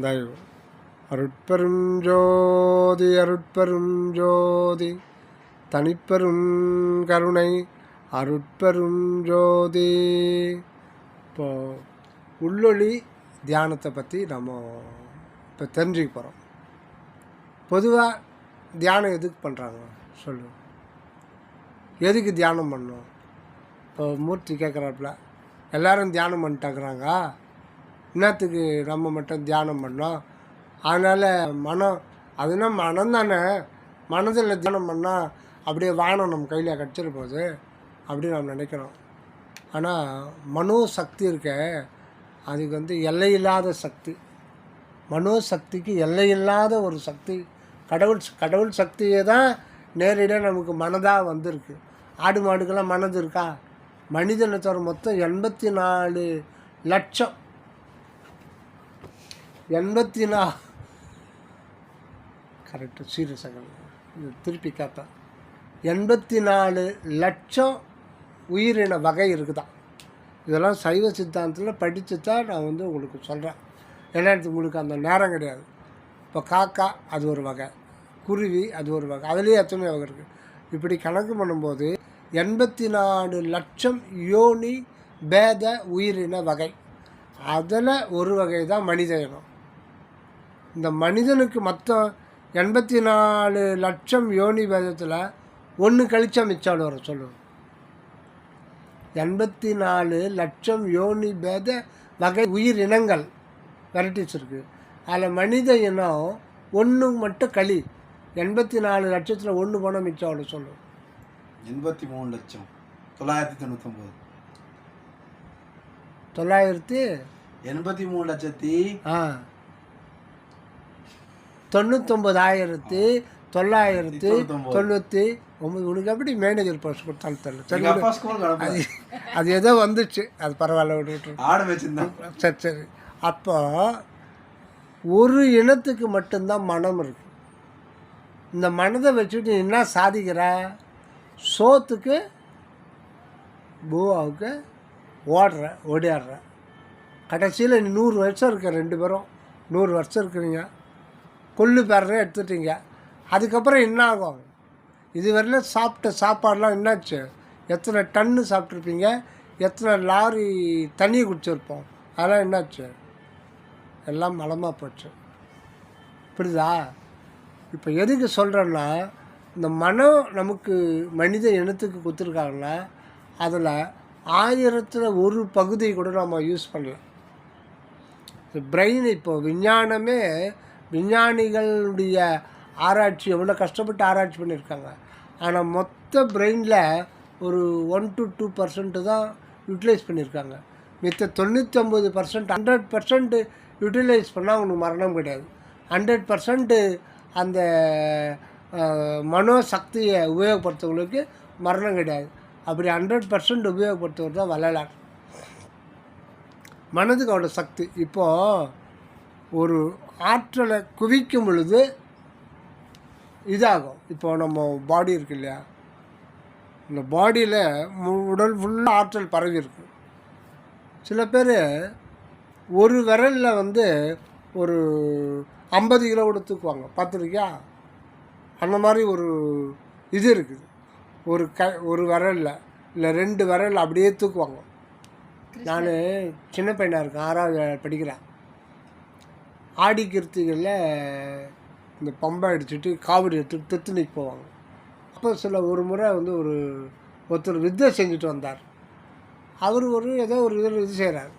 தயவு. அருட்பெரும் ஜோதி அருட்பெரும் ஜோதி தனிப்பெரும் கருணை அருட்பெரும் ஜோதி. இப்போது உள்ளொளி தியானத்தை பற்றி நம்ம இப்போ தெரிஞ்சுக்க போகிறோம். பொதுவாக தியானம் எதுக்கு பண்ணுறாங்க சொல்லு? எதுக்கு தியானம் பண்ணணும்? இப்போ மூர்த்தி கேட்குறாப்புல, எல்லோரும் தியானம் பண்ணிட்டாக்குறாங்க, என்னத்துக்கு நம்ம மட்டும் தியானம் பண்ணோம்? அதனால் மனம் அதுனா மனம் தானே, மனதில் தியானம் பண்ணால் அப்படியே வானம் நம்ம கையில் கிடச்சிட போகுது அப்படின்னு நம்ம நினைக்கிறோம். ஆனால் மனோசக்தி இருக்க, அதுக்கு எல்லையில்லாத சக்தி. மனோசக்திக்கு எல்லையில்லாத ஒரு சக்தி. கடவுள் சக்தியே தான் நேரடியாக நமக்கு மனதாக வந்திருக்கு. ஆடு மாடுக்கெல்லாம் மனது இருக்கா? மனிதனை தவிர மொத்தம் 84 லட்சம் 84 கரெக்டு சீரியஸாக இது திருப்பி கேட்பேன். 84 லட்சம் உயிரின வகை இருக்குதான். இதெல்லாம் சைவ சித்தாந்தத்தில் படித்து தான் நான் உங்களுக்கு சொல்கிறேன். ஏன்னா உங்களுக்கு அந்த நேரம் கிடையாது. இப்போ காக்கா அது ஒரு வகை, குருவி அது ஒரு வகை, அதுலேயே எத்தனை வகை இருக்குது. இப்படி கணக்கு பண்ணும்போது 84 லட்சம் யோனி பேத உயிரின வகை. அதில் ஒரு வகை தான் மனித இனம். இந்த மனிதனுக்கு மொத்தம் 84 லட்சம் யோனி பேதத்தில் ஒன்று கழிச்சா மிச்சாடு வர சொல்லுவோம். 84 லட்சம் யோனி பேத வகை உயிரினங்கள் வெரைட்டிஸ் இருக்குது. அதில் மனித இனம் ஒன்று மட்டும் களி. 84 லட்சத்தில் ஒன்று போனால் மிச்சம் அவ்வளோ சொல்லுவோம். 83,999 999,999. உனக்கு எப்படி மேனேஜர் போஸ்ட் கொடுத்தாலும் தெரியல. அது ஏதோ வந்துச்சு, அது பரவாயில்ல விட்டு சரி சரி. அப்போ ஒரு இனத்துக்கு மட்டும்தான் மனம் இருக்குது. இந்த மனதை வச்சுட்டு என்ன சாதிக்கிற? சோத்துக்கு பூவாவுக்கு ஓடியாடுற. கடைசியில் 100 வருஷம் இருக்க, 2 பேரும் 100 வருஷம் இருக்கிறீங்க, கொள்ளு பேரே எடுத்துட்டீங்க. அதுக்கப்புறம் என்ன ஆகும்? இதுவரையிலும் சாப்பிட்ட சாப்பாடெலாம் என்னாச்சு? எத்தனை டன்னு சாப்பிட்ருப்பீங்க, எத்தனை லாரி தண்ணி குடிச்சிருப்போம், அதெல்லாம் என்னாச்சு? எல்லாம் மலமாக போச்சு. புரியுதா? இப்போ எதுக்கு சொல்கிறேன்னா, இந்த மனம் நமக்கு மனித இனத்துக்கு கொடுத்துருக்காங்கன்னா அதில் 1000ல் 1 பகுதியை கூட நம்ம யூஸ் பண்ணலாம். பிரெயின் இப்போ விஞ்ஞானிகளுடைய ஆராய்ச்சி எவ்வளோ கஷ்டப்பட்டு ஆராய்ச்சி பண்ணியிருக்காங்க. ஆனால் மொத்த பிரெயினில் ஒரு 1 to 2% தான் யூட்டிலைஸ் பண்ணியிருக்காங்க. மித்த 99% 100% யூட்டிலைஸ் பண்ணால் அவனுக்கு மரணம் கிடையாது. 100% அந்த மனோசக்தியை உபயோகப்படுத்துவங்களுக்கு மரணம் கிடையாது. அப்படி 100% உபயோகப்படுத்துவது தான் வள்ளலார். மனதுக்கு அவ்வளோ சக்தி. இப்போது ஒரு ஆற்றலை குவிக்கும் பொழுது இதாகும். இப்போது நம்ம பாடி இருக்கு இல்லையா, இந்த பாடியில் உடல் ஃபுல்லாக ஆற்றல் பரவி இருக்கு. சில பேர் ஒரு விரலில் ஒரு 50 கிலோ கூட தூக்குவாங்க, பார்த்துருக்கியா? அந்த மாதிரி ஒரு இது இருக்குது. ஒரு விரலில் இல்லை 2 விரலில் அப்படியே தூக்குவாங்க. நான் சின்ன பையனாக இருக்கேன், 6வது படிக்கிறேன். ஆடி கிருத்திகளில் இந்த பம்பை அடிச்சுட்டு காவடி எடுத்துட்டு திருத்தணிக்கு போவாங்க. அப்போ ஒரு முறை ஒருத்தர் வித்தை செஞ்சுட்டு வந்தார். அவர் ஏதோ ஒரு இதில் இது செய்கிறார்.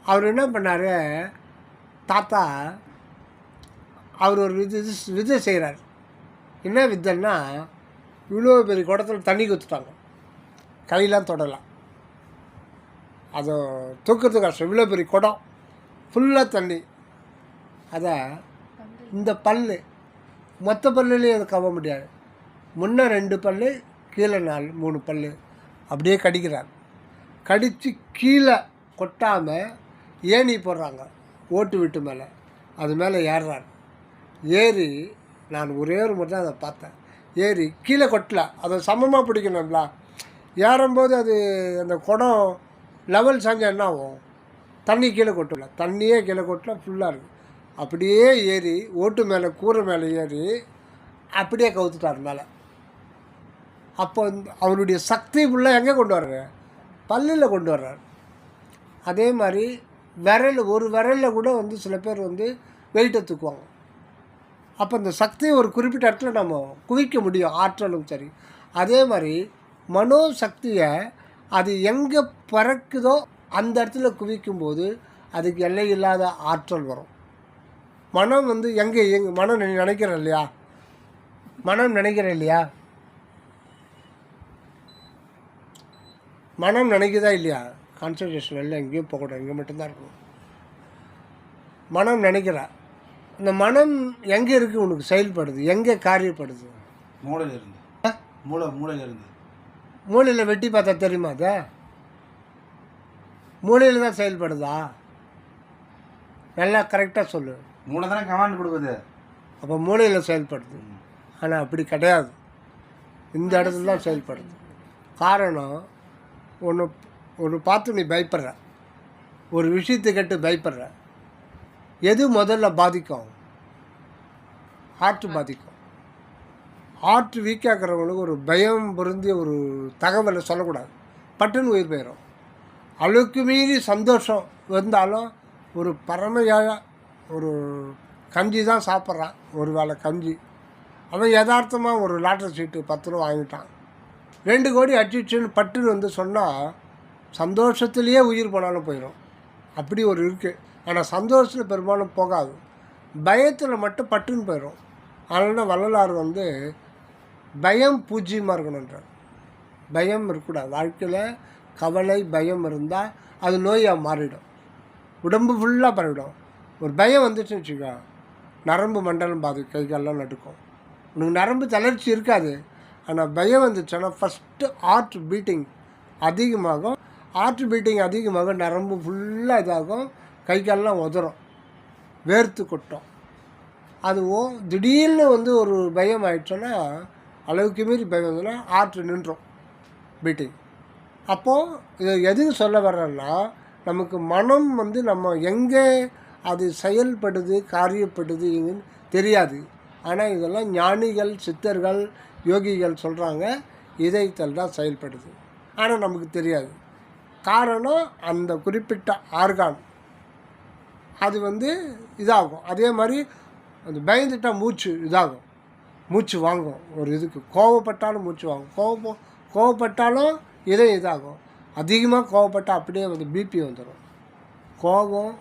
அவர் என்ன பண்ணார், தாத்தா அவர் ஒரு வித்தை செய்கிறார். என்ன வித்தைன்னா, இவ்வளோ பெரிய குடத்தில் தண்ணி ஊற்றுட்டாங்க, கையெல்லாம் தொடலாம், அதை தூக்கிறதுக்கு கஷ்டம். இவ்வளோ பெரிய குடம் ஃபுல்லாக தண்ணி. அதை இந்த மொத்த பல்லுலேயும் அதை கவ முடியாது. முன்னே 2 பல், கீழே 3 பல் அப்படியே கடிக்கிறார். கடித்து கீழே கொட்டாமல் ஏணி போடுறாங்க ஓட்டு வீட்டு மேலே. அது மேலே ஏறுறார். ஏறி நான் ஒரே ஒரு முறை தான் அதை பார்த்தேன். ஏறி கீழே கொட்டல, அதை சமமாக பிடிக்கணும்ல. ஏறும்போது அது அந்த குடம் லெவல் சாஞ்சா என்ன ஆகும்? தண்ணி கீழே கொட்டல, தண்ணியே கீழே கொட்டல, ஃபுல்லாக இருக்குது. அப்படியே ஏறி ஓட்டு மேலே கூரை மேலே ஏறி அப்படியே கவுத்துட்டார் மேலே. அப்போ அவருடைய சக்தி ஃபுல்லாக எங்கே கொண்டு வர்றாரு? பல்லில் கொண்டு வர்றார். அதே மாதிரி ஒரு விரலில் கூட வந்து சில பேர் வந்து வெயிட்டை தூக்குவாங்க. அப்போ இந்த சக்தியை ஒரு குறிப்பிட்ட இடத்துல நம்ம குவிக்க முடியும், ஆற்றலும் சரி. அதே மாதிரி மனோசக்தியை அது எங்கே பறக்குதோ அந்த இடத்துல குவிக்கும்போது அதுக்கு எல்லை இல்லாத ஆற்றல் வரும். மனம் வந்து மனம் நினைக்கிறேன் இல்லையா, மனம் நினைக்கிறேன் இல்லையா, மனம் நினைக்குதா இல்லையா? கான்சன்ட்ரேஷன் எல்லாம் எங்கேயும் போகக்கூடாது, இங்கே மட்டும்தான் இருக்கும். மனம் நினைக்கிறா. இந்த மனம் எங்கே இருக்குது உனக்கு செயல்படுது, எங்கே காரியப்படுது? மூளையில் இருந்து. மூளையில் இருந்து. மூளையில் வெட்டி பார்த்தா தெரியுமா? அதை மூளையில் தான் செயல்படுதா? நல்லா கரெக்டாக சொல்லு. மூளை தானே கமாண்ட் கொடுக்குது. அப்போ மூளையில் செயல்படுது. ஆனால் அப்படி கிடையாது, இந்த இடத்துல தான் செயல்படுது. காரணம், ஒன்று பார்த்து நீ பயப்படுற, ஒரு விஷயத்தை கேட்டு பயப்படுற. எது முதல்ல பாதிக்கும்? ஹார்ட் பாதிக்கும். ஹார்ட் வீக்காகிறவங்களுக்கு ஒரு பயம் பொருந்திய ஒரு தகவலை சொல்லக்கூடாது, பட்டுன்னு உயிர் போயிடும். அளவுக்கு மீறி சந்தோஷம் வந்தாலும் ஒரு பரமையாக ஒரு கஞ்சி தான் சாப்பிட்றான், ஒரு வேளை கஞ்சி. அவன் யதார்த்தமாக ஒரு லாட்டரி சீட்டு 10 ரூபா வாங்கிட்டான், 2 கோடி அடிச்சுன்னு பட்டுன்னு வந்து சொன்னால் சந்தோஷத்துலேயே உயிர் போனாலும் போயிடும். அப்படி ஒரு இருக்குது. ஆனால் சந்தோஷத்தில் பெரும்பாலும் போகாது, பயத்தில் மட்டும் பட்டுன்னு போயிடும். அதனால தான் வள்ளலார் வந்து பயம் பூஜ்யமாக இருக்கணுன்றார். பயம் இருக்கக்கூடாது வாழ்க்கையில். கவலை பயம் இருந்தால் அது நோயாக மாறிடும், உடம்பு ஃபுல்லாக பரவிடும். ஒரு பயம் வந்துச்சுன்னு வச்சுக்கோ, நரம்பு மண்டலம் பாதிக்கும், கை காலெல்லாம் நடுக்கும். உனக்கு நரம்பு தளர்ச்சி இருக்காது, ஆனால் பயம் வந்துச்சுன்னா ஃபஸ்ட்டு ஹார்ட் பீட்டிங் அதிகமாகும். ஹார்ட் பீட்டிங் அதிகமாக நரம்பு ஃபுல்லாக இதாகும், கை காலெல்லாம் உதறும், வேர்த்து கொட்டும். அதுவும் திடீர்னு வந்து ஒரு பயம் ஆயிடுச்சோன்னா, அளவுக்கு மீறி பயம் வந்ததுன்னா ஹார்ட் நின்றோம் பீட்டிங். அப்போது இதை எதுக்கு சொல்ல வர்றேன்னா, நமக்கு மனம் வந்து நம்ம எங்கே அது செயல்படுது காரியப்படுதுன்னு தெரியாது. ஆனால் இதெல்லாம் ஞானிகள் சித்தர்கள் யோகிகள் சொல்கிறாங்க, இதயத்தில் தான் செயல்படுது. ஆனால் நமக்கு தெரியாது. காரணம், அந்த குறிப்பிட்ட ஆர்கான் அது வந்து இதாகும். அதே மாதிரி அந்த பயந்துட்டால் மூச்சு இதாகும், மூச்சு வாங்கும். ஒரு இதுக்கு கோவப்பட்டாலும் மூச்சு வாங்கும், கோவப்பட்டாலும் இதாகும். அதிகமாக கோவப்பட்டால் அப்படியே வந்து பிபி வந்துடும். கோபம்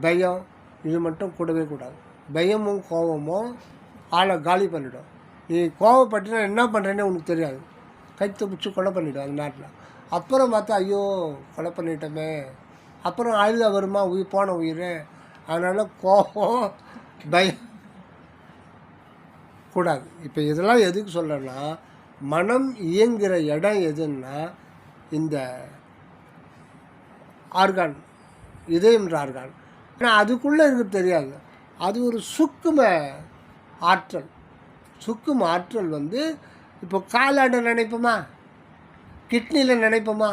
பயம் இது மட்டும் கூடவே கூடாது. பயமும் கோபமும் ஆளை காலி பண்ணிவிடும். நீ கோவப்பட்டுனா என்ன பண்ணுறேன்னு உனக்கு தெரியாது, கைத்தை பிடிச்சி கொலை பண்ணிவிடும் அந்த நேரத்தில். அப்புறம் பார்த்தா ஐயோ கொலை பண்ணிட்டோமே, அப்புறம் அழுத வருமா போன உயிர். அதனால் கோபம் பயம் கூடாது. இப்போ இதெல்லாம் எதுக்கு சொல்லணும்னா, மனம் இயங்குகிற இடம் எதுன்னா இந்த ஆர்கான், இதயம்ன்ற ஆர்கான். ஆனால் அதுக்குள்ளே இருக்கிறது தெரியாது. அது ஒரு சுக்கும ஆற்றல். சுக்கும ஆற்றல் வந்து இப்போ காலாண்ட நினைப்போமா, கிட்னியில் நினைப்போமா,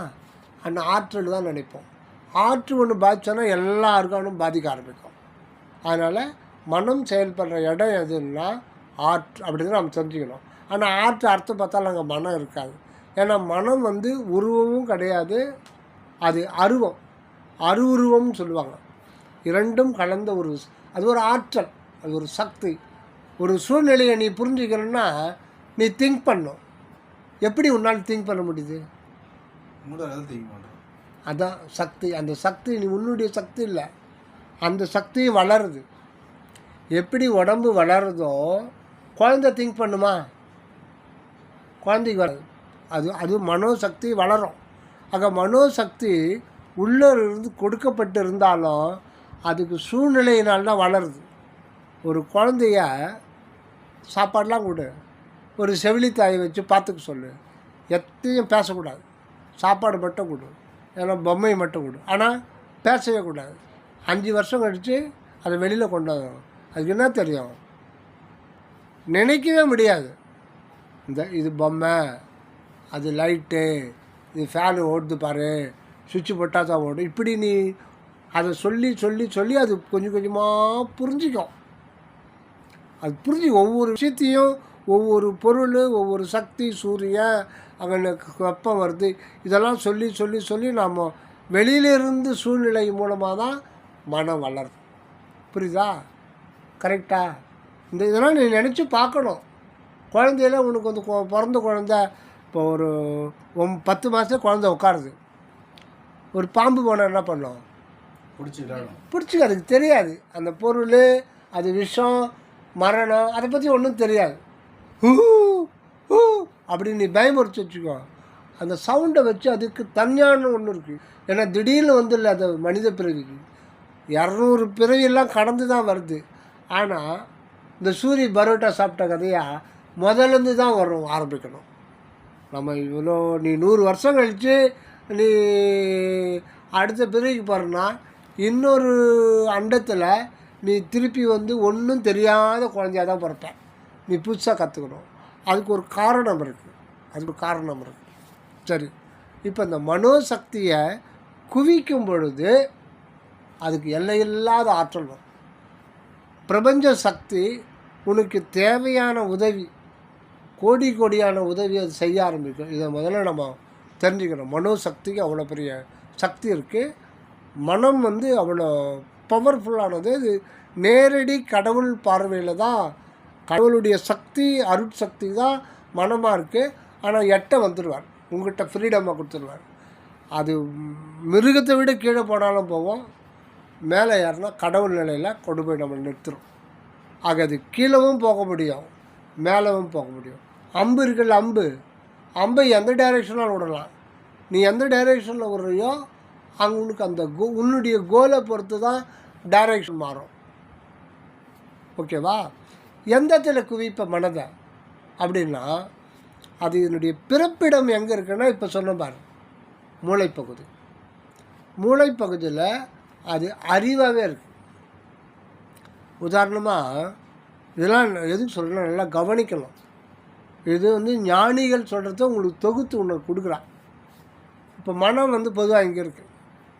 அந்த ஆற்றல் தான் நினைப்போம். ஆற்று ஒன்று பாதிச்சோன்னா எல்லா ஆர்கானும் பாதிக்க ஆரம்பிக்கும். அதனால் மனம் செயல்படுற இடம் எதுன்னா ஆற்று, அப்படின்னு நம்ம தெரிஞ்சுக்கணும். ஆனால் ஆற்று அர்த்தம் பார்த்தாலும் அங்கே மனம் இருக்காது. ஏன்னா மனம் வந்து உருவமும் கிடையாது, அது அருவுருவம்னு சொல்லுவாங்க. இரண்டும் கலந்த அது ஒரு ஆற்றல், அது ஒரு சக்தி. ஒரு சூழ்நிலையை நீ புரிஞ்சுக்கணுன்னா நீ திங்க் பண்ணும். எப்படி உன்னால் திங்க் பண்ண முடியுது? அதான் சக்தி. அந்த சக்தி நீ உன்னுடைய சக்தி இல்லை, அந்த சக்தியும் வளருது. எப்படி உடம்பு வளருதோ குழந்தை திங்க் பண்ணுமா? குழந்தைக்கு வராது. அது மனோசக்தி வளரும். ஆக மனோசக்தி உள்ளே இருந்து கொடுக்கப்பட்டு இருந்தாலும் அதுக்கு சூழ்நிலையினால்தான் வளருது. ஒரு குழந்தைய சாப்பாடெலாம் கொடு, ஒரு செவிலித்தாயை வச்சு பார்த்துக்க சொல்லு, எத்தையும் பேசக்கூடாது, சாப்பாடு மட்டும் கொடு, ஏன்னா பொம்மை மட்டும் கொடு, ஆனால் பேசவே கூடாது. 5 வருஷம் கழித்து அதை வெளியில் கொண்டு வரணும். அதுக்கு என்ன தெரியும்? நினைக்கவே முடியாது. இது பொம்மை, அது லைட்டு, இது ஃபேனு ஓடுது பாரு, சுவிட்சு போட்டால் தான் ஓடும். இப்படி நீ அதை சொல்லி சொல்லி சொல்லி அது கொஞ்சம் கொஞ்சமாக புரிஞ்சிக்கும். அது ஒவ்வொரு விஷயத்தையும், ஒவ்வொரு பொருள், ஒவ்வொரு சக்தி, சூரியன், அங்கே வெப்பம் வருது, இதெல்லாம் சொல்லி சொல்லி சொல்லி நாம் வெளியிலிருந்து சூழ்நிலை மூலமாக தான் மனம் வளருது. புரியுதா? கரெக்டா? இதெல்லாம் நீ நினச்சி பார்க்கணும். குழந்தையில உனக்கு வந்து பிறந்த குழந்த இப்போ ஒரு 10 மாதத்துல குழந்த உட்காருது. ஒரு பாம்பு போனால் என்ன பண்ணும்? பிடிச்சி அதுக்கு தெரியாது. அந்த பொருள், அது விஷம், மரணம், அதை பற்றி ஒன்றும் தெரியாது. ஹூ அப்படின்னு நீ பயமுறுத்தி வச்சுக்கோ. அந்த சவுண்டை வச்சு அதுக்கு தனியான ஒன்று இருக்குது. ஏன்னா திடீர்னு வந்து இல்லை, அது மனித பிறவிக்கு 200 பிறவியெல்லாம் கடந்து தான் வருது. ஆனால் இந்த சூரிய பரோட்டா சாப்பிட்ட கதையாக முதலேருந்து தான் ஆரம்பிக்கணும். நம்ம இவ்வளோ நீ 100 வருஷம் கழித்து நீ அடுத்த பிறவிக்கு போகிறன்னா இன்னொரு அண்டத்தில் நீ திருப்பி வந்து ஒன்றும் தெரியாத குழந்தையாக தான் பிறப்பேன். நீ புதுசாக கற்றுக்கணும். அதுக்கு ஒரு காரணம் இருக்குது. சரி, இப்போ இந்த மனோசக்தியை குவிக்கும் பொழுது அதுக்கு எல்லையில்லாத ஆற்றல் வரும். பிரபஞ்ச சக்தி உனக்கு தேவையான உதவி, கோடியான உதவி அது செய்ய ஆரம்பிக்கும். இதை முதல்ல நம்ம தெரிஞ்சுக்கணும். மனோசக்திக்கு அவ்வளோ பெரிய சக்தி இருக்குது. மனம் வந்து அவ்வளோ பவர்ஃபுல்லானது. இது நேரடி கடவுள் பார்வையில் தான், கடவுளுடைய சக்தி, அருட்சக்தி தான் மனமாக இருக்குது. ஆனால் வந்துடுவார், உங்கள்கிட்ட ஃப்ரீடமாக கொடுத்துருவார். அது மிருகத்தை விட கீழே போனாலும் போவோம், மேலே ஏறினா கடவுள் நிலையில் கொண்டு போய் நம்ம நிறுத்துகிறோம். ஆக அது கீழவும் போக முடியும், மேலவும் போக முடியும். அம்பு இருக்குல்ல, அம்பை எந்த டைரெக்ஷனால் விடலாம். நீ எந்த டைரெக்ஷனில் விடுறியோ அங்கே உனக்கு அந்த உன்னுடைய கோலை பொறுத்து தான் டைரெக்ஷன் மாறும். ஓகேவா? எந்த இடத்துல குவிப்ப மனதை அப்படின்னா, அது என்னுடைய பிறப்பிடம் எங்கே இருக்குன்னா, இப்போ சொன்ன பாரு, மூளைப்பகுதியில் அது அறிவாகவே இருக்குது. உதாரணமாக இதெல்லாம் எதுக்கு சொல்கிறேன்னா, நல்லா கவனிக்கணும். இது வந்து ஞானிகள் சொல்கிறத உங்களுக்கு தொகுத்து ஒன்று கொடுக்குறான். இப்போ மனம் வந்து பொதுவாக இங்கே இருக்குது.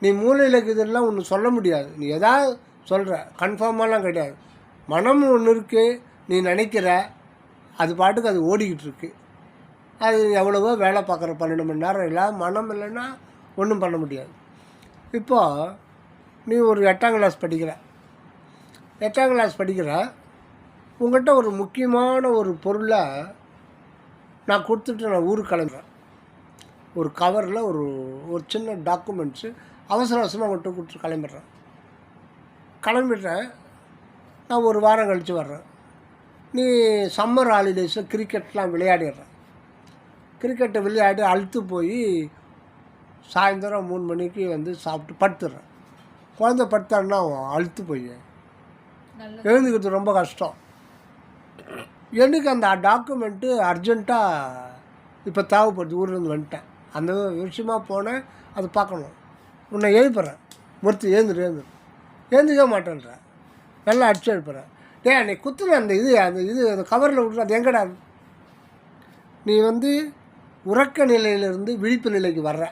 நீ மூளையில் இருக்கிறதெல்லாம் ஒன்று சொல்ல முடியாது. நீ எதாவது சொல்கிற, கன்ஃபார்மாலாம் கிடையாது. மனம் ஒன்று இருக்குது, நீ நினைக்கிற, அது பாட்டுக்கு அது ஓடிக்கிட்டு இருக்கு. அது எவ்வளவோ வேலை பார்க்குற 12 மணி நேரம் இல்லை, மனம் இல்லைன்னா ஒன்றும் பண்ண முடியாது. இப்போது நீ ஒரு 8ஆம் கிளாஸ் படிக்கிற, உங்கள்கிட்ட ஒரு முக்கியமான ஒரு பொருளை நான் கொடுத்துட்டு நான் ஊருக்கு கிளம்புறேன். ஒரு கவரில் ஒரு சின்ன டாக்குமெண்ட்ஸு அவசரமாக உங்கள்கிட்ட கொடுத்துட்டு கிளம்பிடுறேன். நான் ஒரு வாரம் கழித்து வர்றேன். நீ சம்மர் ஹாலிடேஸில் கிரிக்கெட்லாம் விளையாடிடுறேன். கிரிக்கெட்டை விளையாடி அழுத்து போய் சாயந்தரம் 3 மணிக்கு வந்து சாப்பிட்டு படுத்துடுறேன். குழந்தை படுத்தான்னா அழுத்து போய் எழுந்துக்கிறது ரொம்ப கஷ்டம். எனக்கு அந்த டாக்குமெண்ட்டு அர்ஜெண்ட்டாக இப்போ தேவைப்படுது, ஊர்லேருந்து வந்துட்டேன், அந்த விஷயமாக போனேன், அது பார்க்கணும். உன்னை எழுப்புறேன், ஒருத்தர் ஏந்துக்க மாட்டேன்றேன், நல்லா அடிச்சு எழுப்புறேன். நீ குத்துன அந்த கவரில் விட்டுரு, அது எங்கடா? நீ வந்து உறக்க நிலையிலிருந்து விழிப்பு நிலைக்கு வர்ற.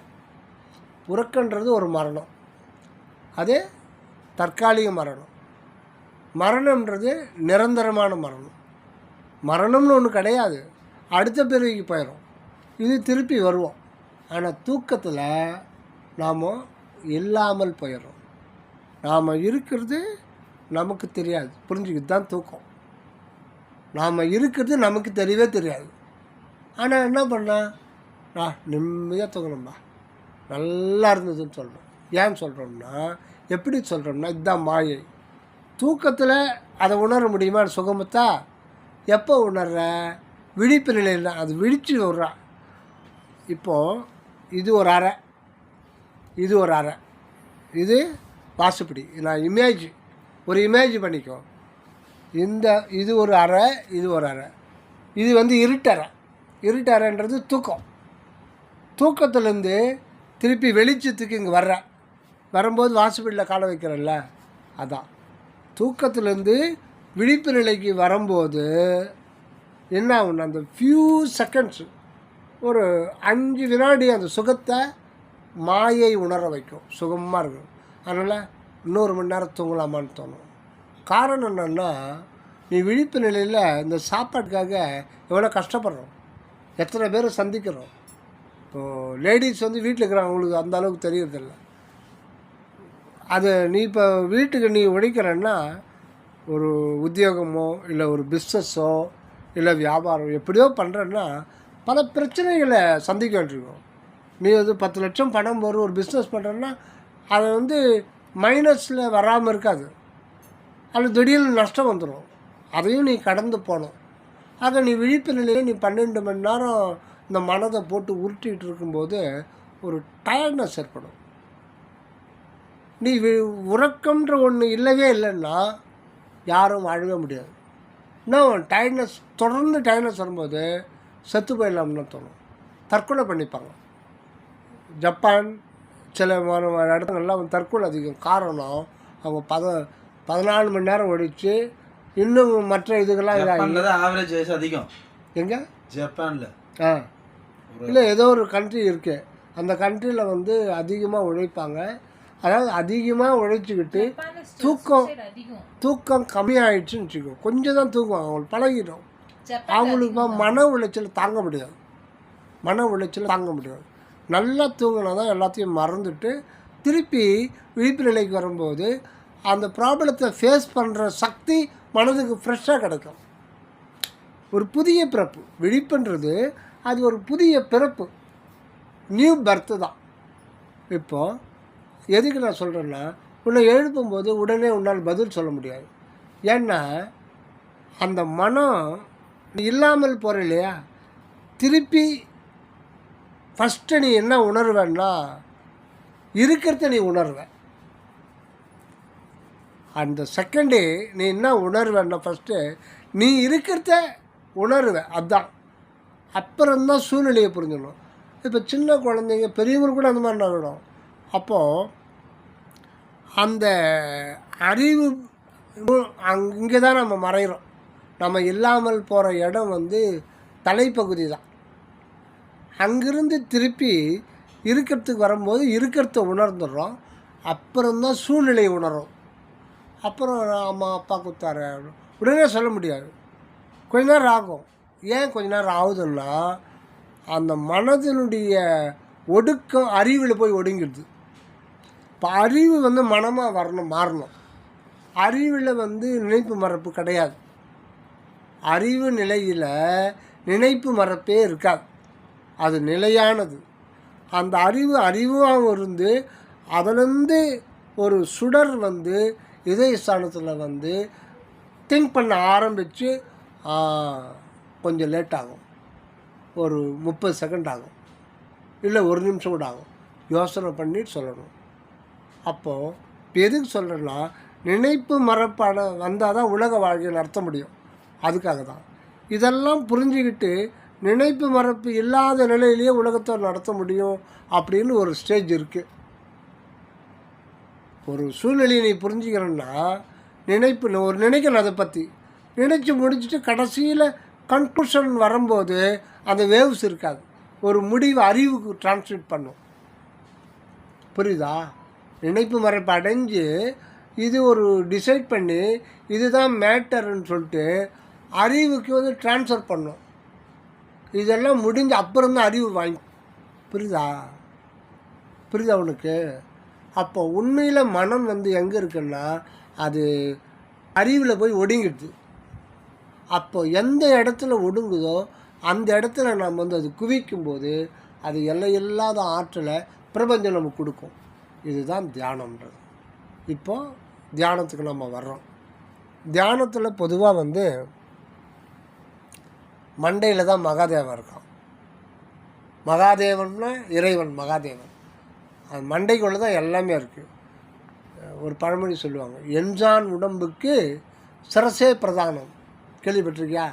உறக்கன்றது ஒரு மரணம், அது தற்காலிக மரணம்ன்றது நிரந்தரமான மரணம்னு ஒன்று கிடையாது. அடுத்த பிறவிக்கு போயிடும், இது திருப்பி வருவோம். ஆனால் தூக்கத்தில் நாம் இல்லாமல் போயிடுறோம். நாம் இருக்கிறது நமக்கு தெரியாது, புரிஞ்சுக்கிட்டு தான் தூக்கம். நாம் இருக்கிறது நமக்கு தெரியவே தெரியாது. ஆனால் என்ன பண்ணால் நான் நிம்மதியாக தூங்கணும்பா, நல்லா இருந்ததுன்னு சொல்கிறோம். ஏன் சொல்கிறோம்னா, எப்படி சொல்கிறோம்னா, இதுதான் மாயை. தூக்கத்தில் அதை உணர முடியுமா சுகமத்தா? எப்போ உணர்ற? விழிப்பு நிலையில் அது விழிச்சு விடுறா. இப்போது இது ஒரு அறை, இது வாசுப்படி. நான் ஒரு இமேஜ் பண்ணிக்கோ. இது ஒரு அறை, இது வந்து இருட்டறைன்றது தூக்கம். தூக்கத்துலேருந்து திருப்பி வெளிச்சத்துக்கு இங்கே வரும்போது வாசுப்படியில் காலை வைக்கிறல்ல, அதான். தூக்கத்துலேருந்து விழிப்பு நிலைக்கு வரும்போது என்ன ஆகுன்னா, அந்த ஃபியூ செகண்ட்ஸு, ஒரு 5 வினாடி அந்த சுகத்தை மாயை உணர வைக்கும், சுகமாக இருக்கும். அதனால் இன்னொரு மணி நேரம் தூங்கலாமான்னு தோணும். காரணம் என்னென்னா, நீ விழிப்பு நிலையில் இந்த சாப்பாட்டுக்காக எவ்வளோ கஷ்டப்படுறோம், எத்தனை பேரை சந்திக்கிறோம். இப்போது லேடிஸ் வந்து வீட்டில் இருக்கிறாங்க, அவங்களுக்கு அந்த அளவுக்கு தெரியறதில்ல. அது நீ இப்போ வீட்டுக்கு நீ உழைக்கிறன்னா, ஒரு உத்தியோகமோ இல்லை ஒரு பிஸ்னஸோ இல்லை வியாபாரம் எப்படியோ பண்ணுறன்னா பல பிரச்சனைகளை சந்திக்க வேண்டியிருக்கும். நீ வந்து 10 லட்சம் பணம் வரும் ஒரு பிஸ்னஸ் பண்ணுறன்னா அது வந்து மைனஸில் வராமல் இருக்காது, அது திடீர்னு நஷ்டம் வந்துடும். அதையும் நீ கடந்து போகணும். ஆக நீ விழிப்பு நிலையில் நீ 12 மணி நேரம் இந்த மனதை போட்டு உருட்டிகிட்டு இருக்கும்போது ஒரு டயர்ட்னஸ் ஏற்படும். நீ உறக்கம்ன்ற ஒன்று இல்லவே இல்லைன்னா யாரும் வாழவே முடியாது. இன்னும் டயர்ட்னஸ் தொடர்ந்து டயர்ட்னஸ் வரும்போது செத்து போயிடலாம்னு தோணும், தற்கொலை பண்ணிப்பாங்க. ஜப்பான் சில இடத்துலலாம் தற்கொலை அதிகம். காரணம் அவங்க 14 மணி நேரம் ஒழிச்சு இன்னும் மற்ற இதுக்கெல்லாம் ஆவரேஜ் வயசு அதிகம். எங்கே? ஜப்பானில். இல்லை, ஏதோ ஒரு கண்ட்ரி இருக்குது, அந்த கண்ட்ரியில் வந்து அதிகமாக உழைப்பாங்க. அதாவது அதிகமாக உழைச்சிக்கிட்டு தூக்கம் கம்மியாயிடுச்சுன்னு வச்சுக்கோ, கொஞ்சம் தான் தூக்கம், அவங்களுக்கு பழகிடும். அவங்களுக்கு மன உளைச்சல் தாங்க முடியாது, நல்லா தூங்கினா தான் எல்லாத்தையும் மறந்துட்டு திருப்பி விழிப்பு நிலைக்கு வரும்போது அந்த ப்ராப்ளத்தை ஃபேஸ் பண்ணுற சக்தி மனதுக்கு ஃப்ரெஷ்ஷாக கிடைக்கும். ஒரு புதிய பிறப்பு, விழிப்புன்றது அது ஒரு புதிய பிறப்பு, நியூ பர்த்து தான். இப்போது எதுக்கு நான் சொல்கிறேன்னா, உன்னை எழுப்பும்போது உடனே உன்னால் பதில் சொல்ல முடியாது. ஏன்னா அந்த மனம் இல்லாமல் போகிற இல்லையா, திருப்பி ஃபஸ்ட்டு நீ என்ன உணர்வேன்னா இருக்கிறத நீ உணர்வ. அந்த செகண்டே நீ என்ன உணர்வேன்னா ஃபஸ்ட்டு நீ இருக்கிறத உணர்வ. அதுதான் அப்புறம்தான் சூழ்நிலையை புரிஞ்சிடணும். இப்போ சின்ன குழந்தைங்க பெரியவங்க கூட அந்த மாதிரி நடக்கும். அப்போது அந்த அறிவு இங்கே தான் நம்ம மறைகிறோம். நம்ம இல்லாமல் போகிற இடம் வந்து தலைப்பகுதி தான். அங்கிருந்து திருப்பி இருக்கிறதுக்கு வரும்போது இருக்கிறத உணர்ந்துடுறோம். அப்புறம்தான் சூழ்நிலையை உணரும். அப்புறம் அம்மா அப்பா கொடுத்தாரு உடனே சொல்ல முடியாது, கொஞ்ச நேரம் ஆகும். ஏன் கொஞ்ச நேரம் ஆகுதுன்னா அந்த மனதினுடைய ஒடுக்கம் அறிவில் போய் ஒடுங்கிடுது. இப்போ அறிவு வந்து மனமாக மாறணும். அறிவில் வந்து நினைப்பு மறப்பு கிடையாது. அறிவு நிலையில் நினைப்பு மறப்பே இருக்காது, அது நிலையானது. அந்த அறிவாகவும் இருந்து அதிலேருந்து ஒரு சுடர் வந்து இதய ஸ்தானத்தில் வந்து திங்க் பண்ண ஆரம்பித்து கொஞ்சம் லேட் ஆகும், ஒரு 30 செகண்ட் ஆகும், இல்லை 1 நிமிஷம் கூட ஆகும். யோசனை பண்ணி சொல்லணும். அப்போது இப்போ எதுக்கு சொல்கிறேன்னா, நினைப்பு மறப்பான வந்தால் தான் உலக வாழ்க்கையை நடத்த முடியும். அதுக்காக தான் இதெல்லாம் புரிஞ்சுக்கிட்டு நினைப்பு மறப்பு இல்லாத நிலையிலேயே உலகத்தை நடத்த முடியும் அப்படின்னு ஒரு ஸ்டேஜ் இருக்குது. ஒரு சூழ்நிலையை நீ புரிஞ்சுக்கிறன்னா ஒரு நினைக்கணும், அதை பற்றி நினச்சி முடிச்சுட்டு கடைசியில் கன்க்ளூஷன் வரும்போது அந்த வேவ்ஸ் இருக்காது, ஒரு முடிவு அறிவுக்கு டிரான்ஸ்லேட் பண்ணும். புரியுதா? நினைப்பு மறைப்பு அடைஞ்சு இது ஒரு டிசைட் பண்ணி இதுதான் மேட்டர்ன்னு சொல்லிட்டு அறிவுக்கு வந்து ட்ரான்ஸ்ஃபர் பண்ணும். இதெல்லாம் முடிஞ்ச அப்புறம்தான் அறிவு வாங்கி. புரியுதா உனக்கு? அப்போ உண்மையில் மனம் வந்து எங்கே இருக்குன்னா அது அறிவில் போய் ஒடுங்கிடுது. அப்போ எந்த இடத்துல ஒடுங்குதோ அந்த இடத்துல நம்ம வந்து அது குவிக்கும்போது அது எல்லையில்லாத ஆற்றலை பிரபஞ்சம் நமக்கு கொடுக்கும். இதுதான் தியானம்ன்றது. இப்போது தியானத்துக்கு நம்ம வர்றோம். தியானத்தில் பொதுவாக வந்து மண்டையில் தான் மகாதேவன் இருக்கான். மகாதேவன்னா இறைவன் மகாதேவன். அது மண்டைக்குள்ளே தான் எல்லாமே இருக்குது. ஒரு பழமொழி சொல்லுவாங்க, என்ஜான் உடம்புக்கு சிரசே பிரதானம். கேள்விப்பட்டிருக்கியா?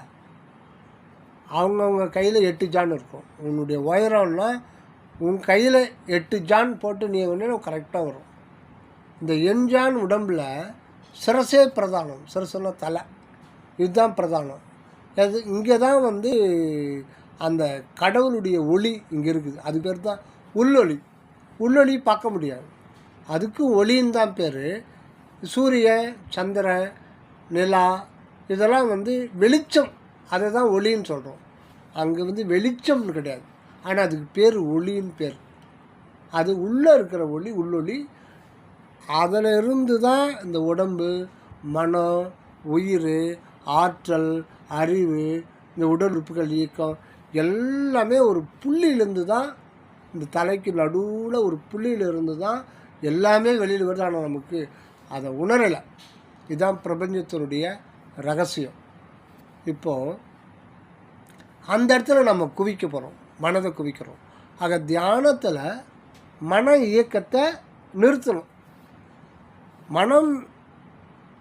அவங்கவுங்க கையில் 8 ஜான் இருக்கும். உன்னுடைய உயரம்னா உன் கையில் 8 ஜான் போட்டு நீ ஒன்று கரெக்டாக வரும். இந்த என்ஜான் உடம்பில் சிரசே பிரதானம். சிரசுன்னா தலை, இதுதான் பிரதானம். அது இங்கே தான் வந்து அந்த கடவுளுடைய ஒளி இங்கே இருக்குது. அது பேர் தான் உள்ளொளி. உள்ளொளி பார்க்க முடியாது. அதுக்கு ஒளின்னு தான் பேர். சூரியன், சந்திரன், நிலா இதெல்லாம் வந்து வெளிச்சம், அதை தான் ஒளின்னு சொல்கிறோம். அங்கே வந்து வெளிச்சம்னு கிடையாது, ஆனால் அதுக்கு பேர் ஒளின்னு பேர். அது உள்ளே இருக்கிற ஒளி, உள்ளொளி. அதில் இருந்து தான் இந்த உடம்பு, மனம், உயிர், ஆற்றல், அறிவு, இந்த உடல் உறுப்புகள் இயக்கம் எல்லாமே ஒரு புள்ளியிலேருந்து தான், இந்த தலைக்கு நடுவில் ஒரு புள்ளியிலிருந்து தான் எல்லாமே வெளியில் வருது. ஆனால் நமக்கு அதை உணரலை. இதுதான் பிரபஞ்சத்தினுடைய ரகசியம். இப்போது அந்த இடத்துல நம்ம குவிக்க போகிறோம், மனதை குவிக்கிறோம். ஆக தியானத்தில் மன இயக்கத்தை நிறுத்தணும். மனம்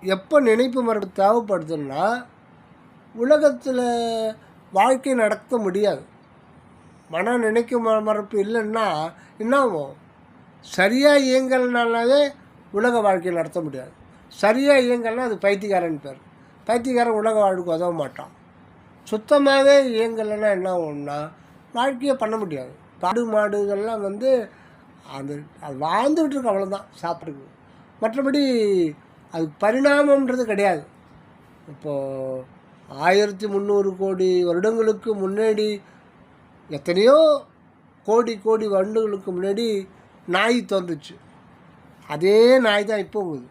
எப்போ நினைப்பு மரபு தேவைப்படுதுன்னா, உலகத்தில் வாழ்க்கை நடத்த முடியாது. மனம் நினைக்கும் மரபு இல்லைன்னா என்ன ஆகும்? சரியாக இயங்கலைனாலே உலக வாழ்க்கையை நடத்த முடியாது. சரியாக இயங்கலைன்னா அது பைத்தியக்காரன் பேர். பைத்தியக்காரன் உலக வாழ்க்கை உதவ மாட்டான். சுத்தமாகவே இயங்கலைன்னா என்ன ஆகும்னா வாழ்க்கையை பண்ண முடியாது. பாடு மாடுகள்லாம் வந்து அது வாழ்ந்துகிட்டு இருக்கு, அவ்வளோதான், சாப்பிடுது. மற்றபடி அது பரிணாமன்றது கிடையாது. இப்போது 1300 கோடி வருடங்களுக்கு முன்னாடி, எத்தனையோ கோடி கோடி வருடங்களுக்கு முன்னாடி நாய் தோன்றுச்சு. அதே நாய் தான் இப்போ போகுது.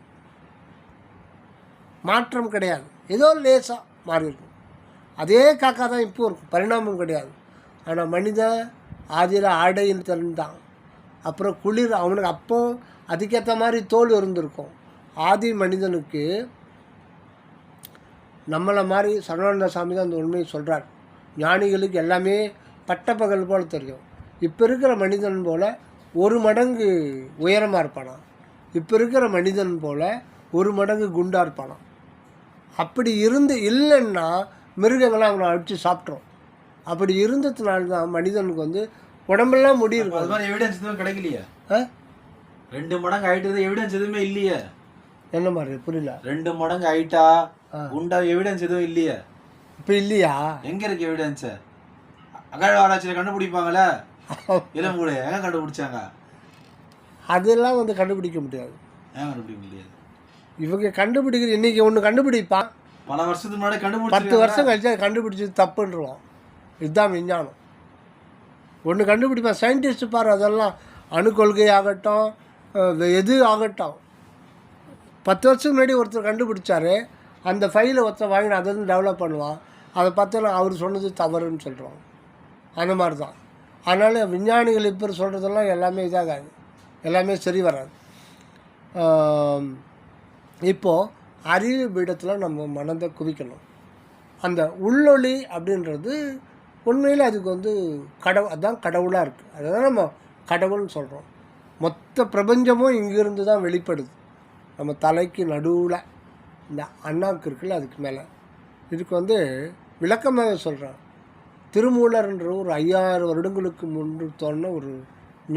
மாற்றம் கிடையாது, ஏதோ லேசாக மாறி இருக்கும். அதே காக்கா தான் இப்போ இருக்கும், பரிணாமம் கிடையாது. ஆனால் மனிதன் ஆதியில் ஆடைன்னு தெரிந்தான், அப்புறம் குளிர் அவனுக்கு அப்போ அதுக்கேற்ற மாதிரி தோல் இருந்திருக்கும். ஆதி மனிதனுக்கு நம்மளை மாதிரி சரவண சாமி தான் அந்த உண்மையை சொல்கிறார். ஞானிகளுக்கு எல்லாமே பட்டப்பகல் போல் தெரியும். இப்போ இருக்கிற மனிதன் போல் 1 மடங்கு உயரமாக இருப்பானான். இப்போ இருக்கிற மனிதன் போல் 1 மடங்கு குண்டாக இருப்பானான். அப்படி இருந்து இல்லைன்னா மிருகங்களாம் அவனை அடித்து சாப்பிட்றோம். அப்படி இருந்ததுனால தான் மனிதனுக்கு வந்து உடம்பெல்லாம் முடி இருக்கும். அது மாதிரி எவிடன்ஸ் எதுவும் கிடைக்கலையா? 2 மடங்கு ஆயிட்டு எவிடன்ஸ் எதுவுமே இல்லையே. என்ன மாதிரி புரியல? 2 மடங்கு ஆயிட்டா குண்டா எவிடன்ஸ் எதுவும் இல்லையா? இப்போ இல்லையா? எங்க இருக்கு எவிடன்ஸ்? அகழ் ஆராய்ச்சியில் கண்டுபிடிப்பாங்களே, இளமூளை எங்க கண்டுபிடிச்சாங்க? அதெல்லாம் வந்து கண்டுபிடிக்க முடியாது. ஏன் கண்டுபிடிக்க முடியாது? இவங்க கண்டுபிடிக்கிற இன்னைக்கு ஒன்று கண்டுபிடிப்பான், பல வருஷத்துக்கு முன்னாடி 10 வருஷம் கழிச்சு அதை கண்டுபிடிச்சது தப்புன்றோம். இதுதான் விஞ்ஞானம். ஒன்று கண்டுபிடிப்பான் சயின்டிஸ்ட் பாரு, அதெல்லாம் அணுக்கொள்கை ஆகட்டும், எது ஆகட்டும். 10 வருஷத்துக்கு முன்னாடி ஒருத்தர் கண்டுபிடிச்சாரு, அந்த ஃபைலை ஒருத்தர் வாங்கி அதை வந்து டெவலப் பண்ணுவான். அதை பார்த்தா அவர் சொன்னது தவறுன்னு சொல்கிறோம். அந்த மாதிரி தான். அதனால் விஞ்ஞானிகள் இப்போ சொல்கிறதெல்லாம் எல்லாமே இதாகாது, எல்லாமே சரி வராது. இப்போது அறிவு பீடத்தில் நம்ம மனதை குவிக்கணும். அந்த உள்ளொளி அப்படின்றது உண்மையில் அதுக்கு வந்து அதுதான் கடவுளாக இருக்குது. அதுதான் நம்ம கடவுள்னு சொல்கிறோம். மொத்த பிரபஞ்சமும் இங்கிருந்து தான் வெளிப்படுது. நம்ம தலைக்கு நடுவில் இந்த அண்ணாக்கு இருக்குல்ல, அதுக்கு மேலே. இதுக்கு வந்து விளக்கமாக சொல்கிறேன். திருமூலர்ன்ற ஒரு 5000 வருடங்களுக்கு முன்பு தோன்ற ஒரு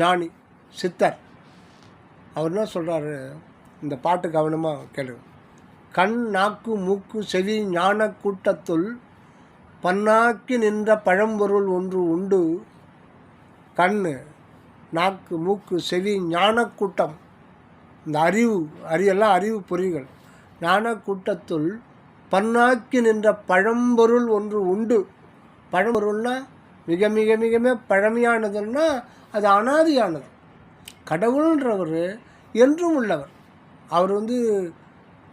ஞானி சித்தர். அவர் என்ன சொல்கிறாரு, இந்த பாட்டு கவனமாக கேளு. கண், நாக்கு, மூக்கு, செவி, ஞான கூட்டத்துள் பன்னாக்கி நின்ற பழம்பொருள் ஒன்று உண்டு. கண், நாக்கு, மூக்கு, செவி, ஞான கூட்டம், இந்த அறிவெல்லாம் அறிவு பொறிகள். ஞான கூட்டத்துள் பன்னாக்கி நின்ற பழம்பொருள் ஒன்று உண்டு. பழம்பொருள்னா மிக மிக மிக பழமையானதுன்னா அது அனாதியானது. கடவுள்ன்றவர் என்றும் உள்ளவர். அவர் வந்து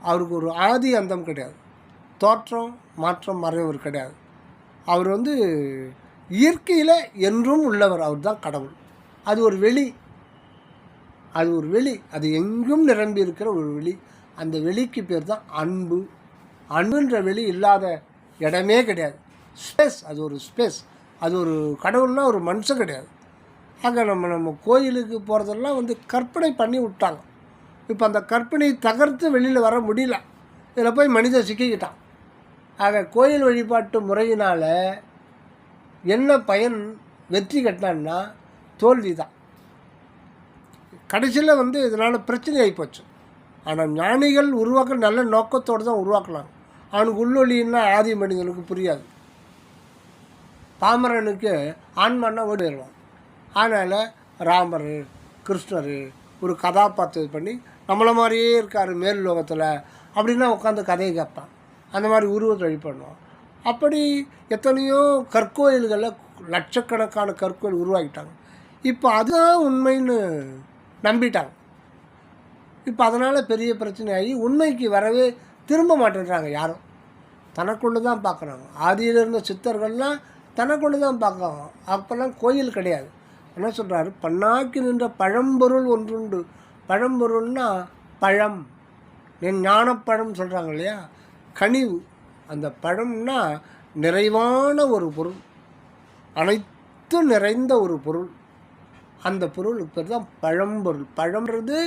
அவருக்கு ஒரு ஆதி அந்தம் கிடையாது, தோற்றம் மாற்றம் மறைவர் கிடையாது. அவர் வந்து இயற்கையில் என்றும் உள்ளவர். அவர் தான் கடவுள். அது ஒரு வெளி, அது ஒரு வெளி, அது எங்கும் நிரம்பி இருக்கிற ஒரு வெளி. அந்த வெளிக்கு பேர் தான் அன்பு. அன்புன்ற வெளி இல்லாத இடமே கிடையாது. ஸ்பேஸ், அது ஒரு ஸ்பேஸ். அது ஒரு கடவுள்னால் ஒரு மனுஷன் கிடையாது. ஆக நம்ம கோயிலுக்கு போகிறதெல்லாம் வந்து கற்பனை பண்ணி விட்டாங்க. இப்போ அந்த கற்பனை தகர்த்து வெளியில் வர முடியல. இதில் போய் மனிதன் சிக்கிக்கிட்டான். ஆக கோயில் வழிபாட்டு முறையினால் என்ன பயன்? வெற்றி கட்டினான்னா தோல்வி தான். கடைசியில் வந்து இதனால் பிரச்சனை ஆகிப்போச்சு. ஆனால் ஞானிகள் உருவாக்க நல்ல நோக்கத்தோடு தான் உருவாக்கலாம். அவனுக்கு உள்ளொலின்னா ஆதி மனிதனுக்கு புரியாது. பாமரனுக்கு ஆன்மான்னா ஓடிடுவான். அதனால் ராமர், கிருஷ்ணர், ஒரு கதாபாத்திரம் பண்ணி நம்மளை மாதிரியே இருக்கார் மேல் லோகத்தில் அப்படின்னா உட்காந்து கதையை கேட்பான். அந்த மாதிரி உருவத்தை வழி பண்ணுவான். அப்படி எத்தனையோ கற்கோயில்களில் லட்சக்கணக்கான கற்கோயில் உருவாக்கிட்டாங்க. இப்போ அதுதான் உண்மைன்னு நம்பிட்டாங்க. இப்போ அதனால் பெரிய பிரச்சனையாகி உண்மைக்கு வரவே திரும்ப மாட்டேன்றாங்க. யாரும் தனக்குள்ளே தான் பார்க்குறாங்க. ஆதியில் இருந்த சித்தர்கள்லாம் தனக்குள்ளே தான் பார்க்குறாங்க. அப்போல்லாம் கோயில் கிடையாது. என்ன சொல்கிறாரு, பண்ணாக்கி நின்ற பழம்பொருள் ஒன்றுண்டு. பழம்பொருள்னா பழம், ஞானப்பழம் சொல்கிறாங்க இல்லையா, கனிவு. அந்த பழம்னா நிறைவான ஒரு பொருள், அனைத்தும் நிறைந்த ஒரு பொருள். அந்த பொருளுக்கு பேர் தான் பழம்பொருள். பழம்ன்றது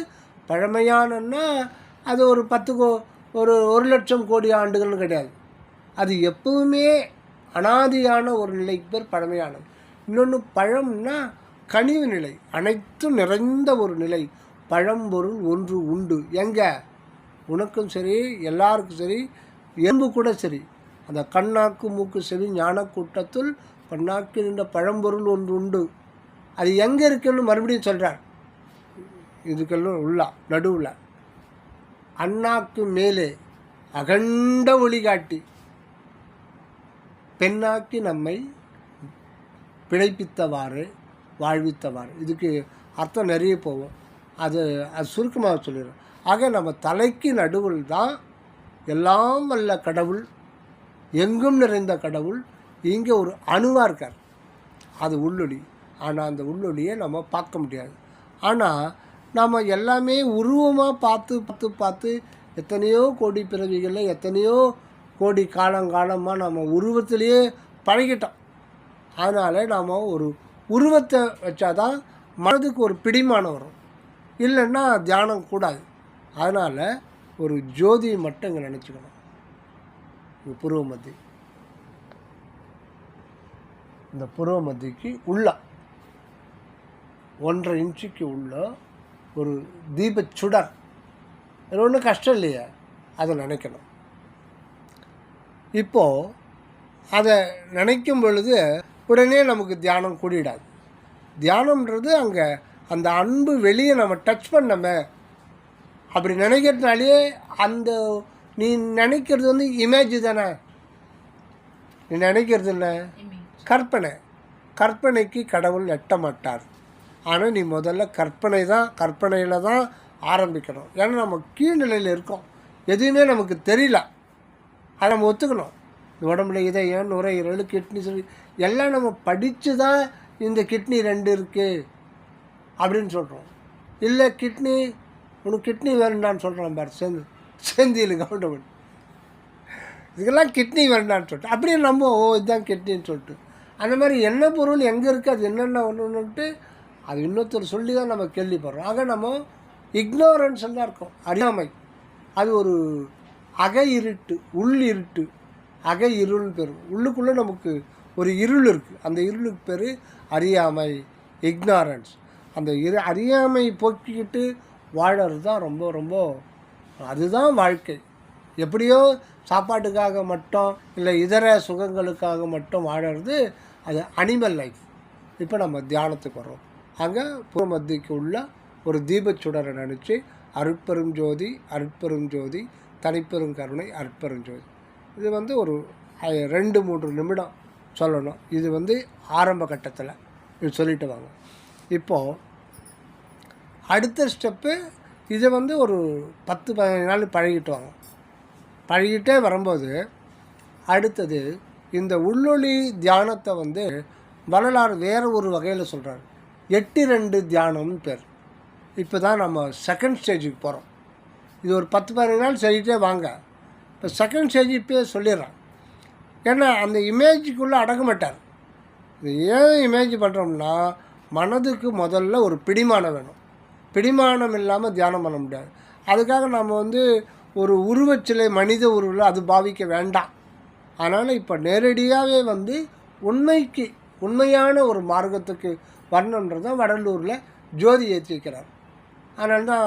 பழமையானன்னா அது ஒரு 1 லட்சம் கோடி ஆண்டுகள்னு கிடையாது. அது எப்பவுமே அனாதியான ஒரு நிலைக்கு பேர் பழமையானது. இன்னொன்று பழம்னா கனிவு நிலை, அனைத்தும் நிறைந்த ஒரு நிலை. பழம்பொருள் ஒன்று உண்டு. எங்கே? உனக்கும் சரி, எல்லாருக்கும் சரி, எறும்பு கூட சரி. அந்த கண்ணாக்கு மூக்கு சரி ஞான கூட்டத்துள் பண்ணாக்கு நின்ற பழம்பொருள் ஒன்று உண்டு. அது எங்கே இருக்குன்னு மறுபடியும் சொல்கிறார். இதுக்கெல்லாம் உள்ளா நடுவில் அண்ணாக்கு மேலே அகண்ட ஒளி காட்டி பெண்ணாக்கி நம்மை பிழைப்பித்தவாறு வாழ்வித்தவாறு. இதுக்கு அர்த்தம் நிறைய போகும். அது சுருக்கமாக சொல்லிடுறோம். ஆக நம்ம தலைக்கு நடுவில் தான் எல்லாம் வல்ல கடவுள், எங்கும் நிறைந்த கடவுள் இங்கே ஒரு அணுவாக இருக்கார். அது உள்ளொளி. ஆனால் அந்த உள்ளொளியை நம்ம பார்க்க முடியாது. ஆனால் நம்ம எல்லாமே உருவமாக பார்த்து எத்தனையோ கோடி பிறவிகளில் எத்தனையோ கோடி காலங்காலமாக நம்ம உருவத்திலேயே பழகிட்டோம். அதனால் நாம் ஒரு உருவத்தை வச்சாதான் மனதுக்கு ஒரு பிடிமானம் வரும். இல்லைன்னா தியானம் கூடாது. அதனால் ஒரு ஜோதியை மட்டும் இங்கே நினச்சிக்கணும். புருவ மத்தி, இந்த புருவ மத்திக்கு உள்ள 1.5 இன்ச்சுக்கு உள்ள ஒரு தீபச்சுடர். அது ஒன்றும் கஷ்டம் இல்லையா, அதை நினைக்கணும். இப்போது அதை நினைக்கும் பொழுது உடனே நமக்கு தியானம் கூடிடாது. தியானம்ன்றது அங்கே அந்த அன்பு வெளியே நம்ம டச் பண்ணமே அப்படி நினைக்கிறதுனாலே, அந்த நீ நினைக்கிறது வந்து இமேஜ் தானே. நீ நினைக்கிறது என்ன? கற்பனை. கற்பனைக்கு கடவுள் எட்ட மாட்டார். ஆனால் நீ முதல்ல கற்பனையில் தான் ஆரம்பிக்கணும். ஏன்னா நம்ம கீழ்நிலையில் இருக்கோம், எதுவுமே நமக்கு தெரியல. அதை நம்ம ஒத்துக்கணும். உடம்புல இதயம், நுரையீரல், கிட்னி சொல்லி எல்லாம் நம்ம படித்து தான் இந்த கிட்னி 2 இருக்குது அப்படின்னு சொல்கிறோம். இல்லை கிட்னி உனக்கு கிட்னி வேணும்டான்னு சொல்கிறோம் பார், செந்தில் கவுண்டமன் இதுக்கெல்லாம் கிட்னி வேண்டான்னு சொல்லிட்டு அப்படியே நம்ம இதுதான் கிட்னின்னு சொல்லிட்டு அந்த மாதிரி என்ன பொருள் எங்கே இருக்குது, அது என்னென்ன ஒன்றுன்னுட்டு அது இன்னொருத்தர் சொல்லி தான் நம்ம கேள்விப்படுறோம். ஆக நம்ம இக்னோரன்ஸ் தான் இருக்கோம், அறியாமை. அது ஒரு அக இருட்டு, உள் இருட்டு. அக இருள்னு பேர். உள்ளுக்குள்ளே நமக்கு ஒரு இருள் இருக்குது. அந்த இருளுக்கு பேர் அறியாமை, இக்னாரன்ஸ். அந்த அறியாமை போக்கிக்கிட்டு வாழறது தான் ரொம்ப ரொம்ப அதுதான் வாழ்க்கை. எப்படியோ சாப்பாட்டுக்காக மட்டும் இல்லை இதர சுகங்களுக்காக மட்டும் வாழறது அது அனிமல் லைஃப். இப்போ நம்ம தியானத்துக்கு வரோம். அங்கே புறமத்திக்கு உள்ள ஒரு தீபச்சுடரை நினச்சி அருட்பெரும் ஜோதி, அருட்பெரும் ஜோதி, தனிப்பெரும் கருணை, அருட்பெரும் ஜோதி. இது வந்து ஒரு 2-3 நிமிடம் சொல்லணும். இது வந்து ஆரம்ப கட்டத்தில் இது சொல்லிட்டு வாங்க. இப்போது அடுத்த ஸ்டெப்பு இதை வந்து ஒரு 10-15 நாள் பழகிட்டு வாங்க. பழகிட்டே வரும்போது அடுத்தது இந்த உள்ளொளி தியானத்தை வந்து வரலாறு வேறு ஒரு வகையில் சொல்கிறார். 8-2 தியானம்னு பேர். இப்போ தான் நம்ம செகண்ட் ஸ்டேஜுக்கு போகிறோம். இது ஒரு 10-15 நாள் சொல்லிகிட்டே வாங்க. இப்போ செகண்ட் ஸ்டேஜ் இப்போ சொல்லிடுறான். ஏன்னா அந்த இமேஜுக்குள்ளே அடங்க மாட்டார். இது ஏன் இமேஜ் பண்ணுறோம்னா, மனதுக்கு முதல்ல ஒரு பிடிமானம் வேணும். பிடிமானம் இல்லாமல் தியானம் பண்ண முடியாது. அதுக்காக நம்ம வந்து ஒரு உருவச்சிலை, மனித உருவில் அது பாவிக்க வேண்டாம். அதனால் இப்போ நேரடியாகவே வந்து உண்மையான ஒரு மார்க்கத்துக்கு வரணுன்றது தான் வடலூரில் ஜோதி ஏற்றி வைக்கிறார். அதனால தான்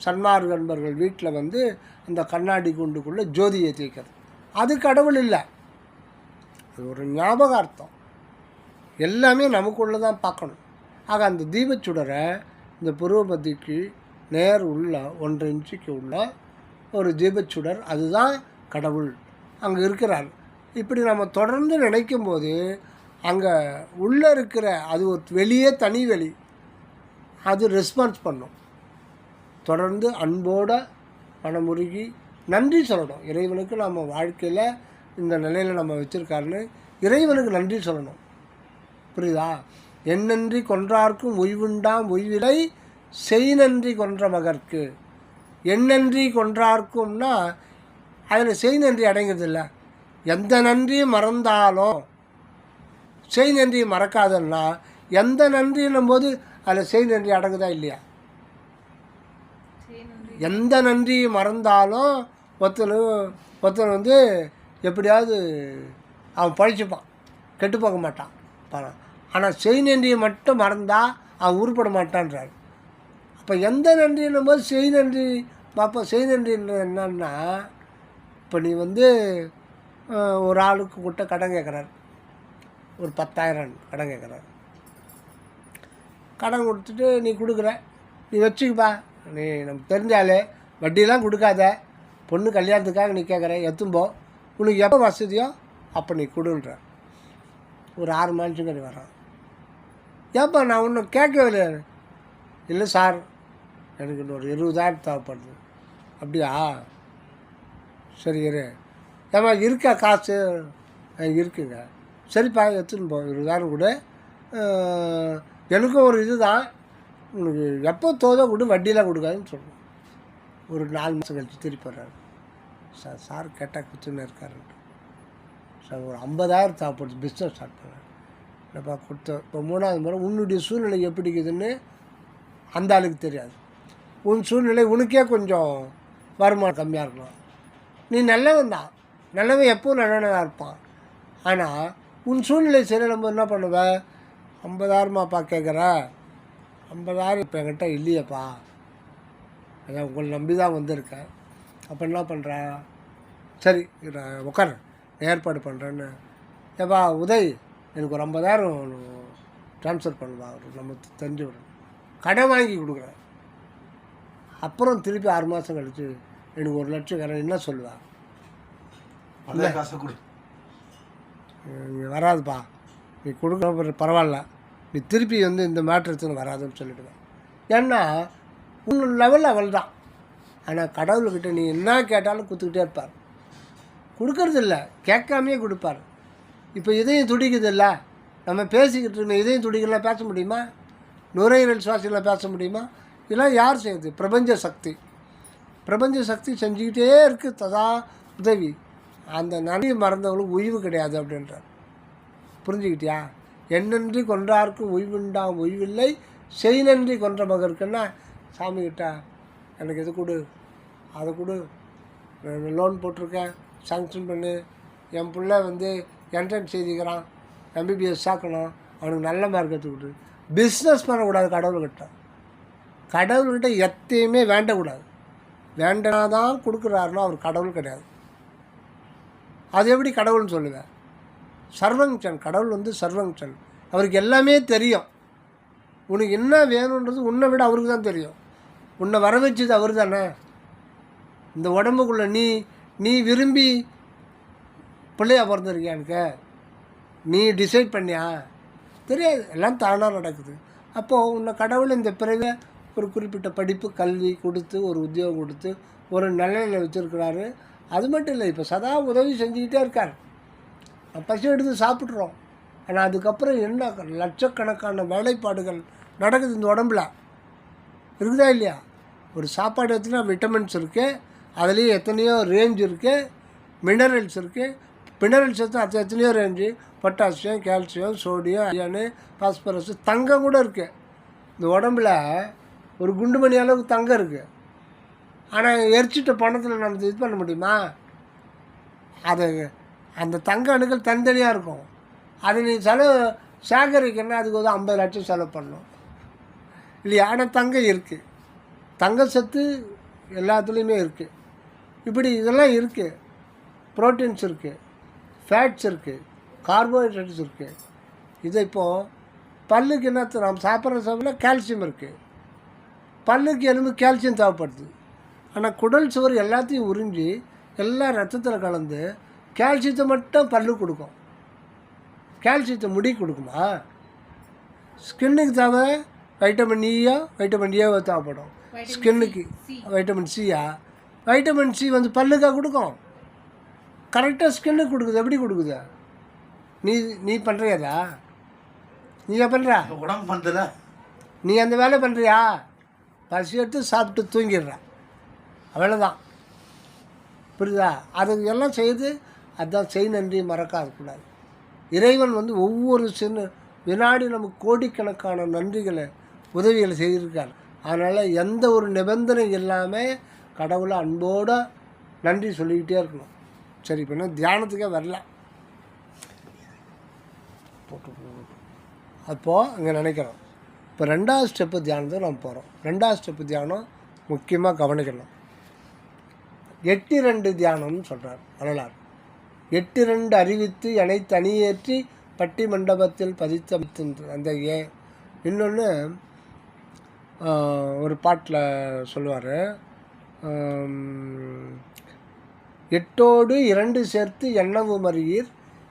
சன்மார்க்க நண்பர்கள் வீட்டில் வந்து அந்த கண்ணாடி குண்டுக்குள்ளே ஜோதி ஏற்றி வைக்கிறது. அது கடவுள் இல்லை, அது ஒரு ஞாபகார்த்தம். எல்லாமே நமக்குள்ளே தான் பார்க்கணும். ஆக அந்த தீபச்சுடரை இந்த புருவ மத்திக்கு நேர் உள்ள 1.5 இன்ச்சுக்கு உள்ள ஒரு தீபச்சுடர், அதுதான் கடவுள் அங்கே இருக்கிறார். இப்படி நம்ம தொடர்ந்து நினைக்கும்போது அங்கே உள்ளே இருக்கிற அது ஒரு வெளியே தனி வெளி, அது ரெஸ்பான்ஸ் பண்ணும். தொடர்ந்து அன்போட மனமுருகி நன்றி சொல்லணும். இறைவனுக்கு நம்ம வாழ்க்கையில் இந்த நிலையில் நம்ம வச்சுருக்காருன்னு இறைவனுக்கு நன்றி சொல்லணும். புரியுதா? எண்ணன்றி கொன்றார்க்கும் உய்வுண்டாம் உய்விலை செய் நன்றி கொன்ற மகற்கு. எண்ணன்றி கொன்றார்க்கும்னா அதில் செய் நன்றி அடங்கிறதில்ல. எந்த நன்றியும் மறந்தாலும் செய் நன்றி மறக்காதன்னா, எந்த நன்றின்னும் போது அதில் செய் நன்றி அடங்குதா இல்லையா? எந்த நன்றி மறந்தாலும் ஒருத்தன் வந்து எப்படியாவது அவன் பழிச்சுப்பான், கெட்டு போக மாட்டான் பணம். ஆனால் செய் நன்றியை மட்டும் மறந்தால் அவன் உருப்பட மாட்டான்றார். அப்போ எந்த நன்றின்னும் போது செய் நன்றி பார்ப்பா. செய் நன்றி என்னன்னா, இப்போ நீ வந்து ஒரு ஆளுக்கு கிட்ட கடன் கேட்குறாரு, ஒரு 10,000 கடன் கேட்குறாரு. கடன் கொடுத்துட்டு நீ கொடுக்குற, நீ வச்சுக்கப்பா, நீ நமக்கு தெரிஞ்சாலே வட்டியெலாம் கொடுக்காத, பொண்ணு கல்யாணத்துக்காக நீ கேட்குற, எத்தும்போ உனக்கு எப்போ வசதியோ அப்போ நீ கொடுன்ற. ஒரு 6 மாதத்துக்கு நீ வரான். ஏப்பா நான் ஒன்றும் கேட்கவே இல்லை. இல்லை சார், எனக்கு இன்னொரு 20,000 தேவைப்படுது. அப்படியா, சரி இரு. ஏமா இருக்கா காசு? இருக்குங்க. சரிப்பா எடுத்துன்னு போ, 20,000 கொடு. எனக்கும் ஒரு இது தான், உனக்கு எப்போ தோதோ கொடு, வட்டியெலாம் கொடுக்காதுன்னு சொல்லணும். ஒரு 4 மாதம் கழிச்சு திருப்பி வர்றாரு. சார் கேட்டால் குத்துன்னு இருக்காருன்ட்டு. சார் ஒரு 50,000 தேவைப்படுது, பிஸ்னஸ் ஸ்டார்ட் பண்ணேன். என்னப்பா கொடுத்த. இப்போ 3வது முறை உன்னுடைய சூழ்நிலை எப்படி இருக்குதுன்னு அந்த ஆளுக்கு தெரியாது. உன் சூழ்நிலை உனக்கே கொஞ்சம் வருமானம் கம்மியாக இருக்கலாம். நீ நல்லவன் தான், நல்லவன் எப்போவும் நல்லவனாக இருப்பான். ஆனால் உன் சூழ்நிலை சரியில்லைம்போது என்ன பண்ணுவ? 50,000மாப்பா கேட்குற, 50,000 இப்போ என்கிட்ட இல்லையப்பா, அதான் உங்களை நம்பி தான் வந்திருக்கேன். அப்போ என்ன பண்ணுற? சரி நான் உட்கார, ஏற்பாடு பண்ணுறேன்னு. ஏப்பா உதய், எனக்கு ஒரு 50,000 ட்ரான்ஸ்ஃபர் பண்ணுவா, நம்ம தெரிஞ்சு விடணும். கடன் வாங்கி கொடுக்குறேன். அப்புறம் திருப்பி 6 மாதம் கழிச்சு எனக்கு 1 லட்சம் கடன். என்ன சொல்லுவா? காசை கொடு, நீ வராதுப்பா, நீ கொடுக்குற பரவாயில்ல, நீ திருப்பி வந்து இந்த மேட்ரத்துன்னு வராதுன்னு சொல்லிவிடுவேன். ஏன்னா உன் லெவல் அவள் தான். ஆனால் கடவுள்கிட்ட நீ என்ன கேட்டாலும் கொடுத்துக்கிட்டே இருப்பார். கொடுக்கறது இல்லை, கேட்காமையே கொடுப்பார். இப்போ இதயம் துடிக்குது இல்லை, நம்ம பேசிக்கிட்டு இருந்த இதயம் துடிக்கலாம் பேச முடியுமா? நுரையீரல் சுவாசியில் பேச முடியுமா? இதெல்லாம் யார் செய்யுது? பிரபஞ்ச சக்தி. பிரபஞ்ச சக்தி செஞ்சுக்கிட்டே இருக்குது ததா உதவி. அந்த நன்றி மறந்தவங்களுக்கு உய்வு கிடையாது அப்படின்றார். புரிஞ்சுக்கிட்டியா? எண்ணன்றி கொன்றார்க்கும் உய்வுண்டாம் உய்வில்லை செய் நன்றி கொன்ற மகருக்குன்னா, சாமிக்கிட்ட எனக்கு இது கொடு, அதை கொடு, லோன் போட்டிருக்கேன், சாங்ஷன் பண்ணு, என் பிள்ளை வந்து என்ட்ரன்ஸ் எழுதிக்கிறான், MBBS ஆக்கணும், அவனுக்கு நல்ல மார்க் எடுத்துக்கிட்டு. பிஸ்னஸ் பண்ணக்கூடாது கடவுள்கிட்ட. கடவுள்கிட்ட எத்தையுமே வேண்டக்கூடாது. வேண்டனா தான் கொடுக்குறாருன்னா அவர் கடவுள் கிடையாது. அது எப்படி கடவுள்னு சொல்லுவேன்? சர்வங்சன். கடவுள் வந்து சர்வங்சன். அவருக்கு எல்லாமே தெரியும். உனக்கு என்ன வேணுன்றது உன்னை விட அவருக்கு தான் தெரியும். உன்னை வர வச்சது அவர் தானே. இந்த உடம்புக்குள்ளே நீ விரும்பி பிள்ளையா பிறந்திருக்கியானுக்க? நீ டிசைட் பண்ணியா? தெரியாது, எல்லாம் தானாக நடக்குது. அப்போது உன்னை கடவுள் இந்த பிறகு ஒரு குறிப்பிட்ட படிப்பு கல்வி கொடுத்து ஒரு உத்தியோகம் கொடுத்து ஒரு நிலையில் வச்சுருக்கிறாரு. அது மட்டும் இல்லை, இப்போ சதா உதவி செஞ்சுக்கிட்டே இருக்கார். பசி எடுத்து சாப்பிட்றோம். ஆனால் அதுக்கப்புறம் என்ன லட்சக்கணக்கான வேலைப்பாடுகள் நடக்குது இந்த உடம்புல, இருக்குதா இல்லையா? ஒரு சாப்பாடு எடுத்துனா விட்டமின்ஸ் இருக்குது, அதுலேயும் எத்தனையோ ரேஞ்ச் இருக்குது. மினரல்ஸ் இருக்குது. மினரல்ஸ் எடுத்து எத்தனையோ range, potassium, calcium, sodium, iron, phosphorus, தங்கம் கூட இருக்குது. இந்த உடம்புல ஒரு குண்டுமணி அளவுக்கு தங்கம் இருக்குது. ஆனால் எரிச்சிட்ட பணத்தில் நம்ம இது பண்ண முடியுமா? அது அந்த தங்க அணுக்கள் தனித்தனியாக இருக்கும். அது நீ சேகரிக்கணும்னா அதுக்கு வந்து 50 லட்சம் செலவு பண்ணணும் இல்லையா? ஆனால் தங்கம் இருக்குது. தங்க சத்து எல்லாத்துலேயுமே இருக்குது. இப்படி இதெல்லாம் இருக்குது. ப்ரோட்டீன்ஸ் இருக்குது, ஃபேட்ஸ் இருக்குது, கார்போஹைட்ரேட்ஸ் இருக்குது. இதை இப்போது பல்லுக்கு என்ன நம்ம சாப்பிட்ற கால்சியம் இருக்குது. பல்லுக்கு எலும்பு கால்சியம் தேவைப்படுது. ஆனால் குடல் சுவர் எல்லாத்தையும் உறிஞ்சி எல்லாம் ரத்தத்தில் கலந்து கால்சியத்தை மட்டும் பல்லு கொடுக்கும். கால்சியத்தை முடி கொடுக்குமா? ஸ்கின்னுக்கு தேவை வைட்டமின் ஈயா வைட்டமின் ஏவோ தேவைப்படும். ஸ்கின்னுக்கு வைட்டமின் சியா, வைட்டமின் சி வந்து பல்லுக்காக கொடுக்கும். கரெக்டாக ஸ்கின்னுக்கு கொடுக்குது. எப்படி கொடுக்குது? நீ பண்ணுறியாதா? நீ பண்ணுறா? உடம்பு பண்ணுறல, நீ அந்த வேலை பண்ணுறியா? பசி எடுத்து சாப்பிட்டு தூங்கிடுற, அவ்வளோதான். புரியுதா? அதுக்கு எல்லாம் செய்து அதுதான் செய் நன்றி மறக்காதக்கூடாது. இறைவன் வந்து ஒவ்வொரு சின்ன வினாடி நமக்கு கோடிக்கணக்கான நன்றிகளை உதவிகளை செய்திருக்கார். அதனால் எந்த ஒரு நிபந்தனை இல்லாமல் கடவுளை அன்போடு நன்றி சொல்லிக்கிட்டே இருக்கணும். சரி, இப்போ என்ன தியானத்துக்கே வரல. அப்போது இங்கே நினைக்கிறோம். இப்போ 2வது ஸ்டெப்பு தியானத்துக்கு நம்ம போகிறோம். 2வது ஸ்டெப்பு தியானம் முக்கியமாக கவனிக்கணும். 8-2 தியானம்னு சொல்கிறார் வரலாறு. 8-2 அறிவித்து என்னை தனியேற்றி பட்டி மண்டபத்தில் பதித்த அந்த இன்னொன்று ஒரு பாட்டில் சொல்லுவார், 8ஓடு 2 சேர்த்து எண்ணவும் அறியீர்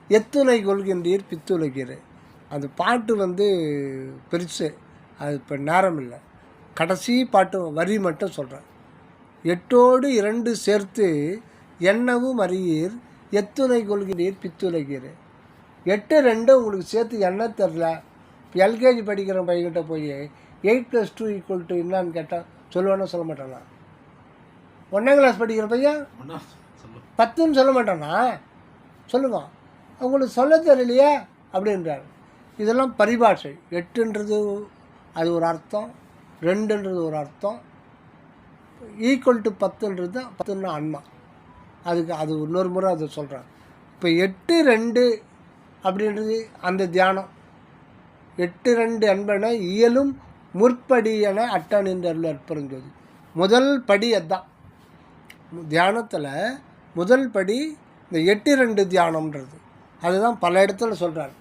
எத்துணை கொள்கின்றீர் பித்துலகீர். அந்த பாட்டு வந்து பெருசு, அது இப்போ நேரம் இல்லை. கடைசி பாட்டு வரி மட்டும் சொல்கிறேன். 8ஓடு 2 சேர்த்து எண்ணவும் அறியீர் எத்துணை கொள்கிறீர் பித்துலகீர். 8-2 உங்களுக்கு சேர்த்து எண்ண தெரில. இப்போ எல்கேஜி படிக்கிற பையன்கிட்ட போய் 8+2 என்னான்னு கேட்டால் சொல்லுவானோ சொல்ல மாட்டானா? 1ஆம் கிளாஸ் படிக்கிற பையன் 10ன்னு சொல்ல மாட்டானா? சொல்லுவான். அவங்களுக்கு சொல்ல தெரியலையே அப்படின்றார். இதெல்லாம் பரிபாஷை. 8ன்றது அது ஒரு அர்த்தம், 2ன்றது ஒரு அர்த்தம், ஈக்குவல் டு 10ன்னா ஆன்மா. அதுக்கு அது இன்னொரு முறை அதை சொல்கிறேன். இப்போ 8-2 அப்படின்றது அந்த தியானம். 8-2 என்பன இயலும் முற்படி என அட்டணிந்தருள் அற்புறஞ்சோதி. முதல் படி அதுதான் தியானத்தில். முதல் படி இந்த 8-2 தியானம்ன்றது. அதுதான் பல இடத்துல சொல்கிறார்.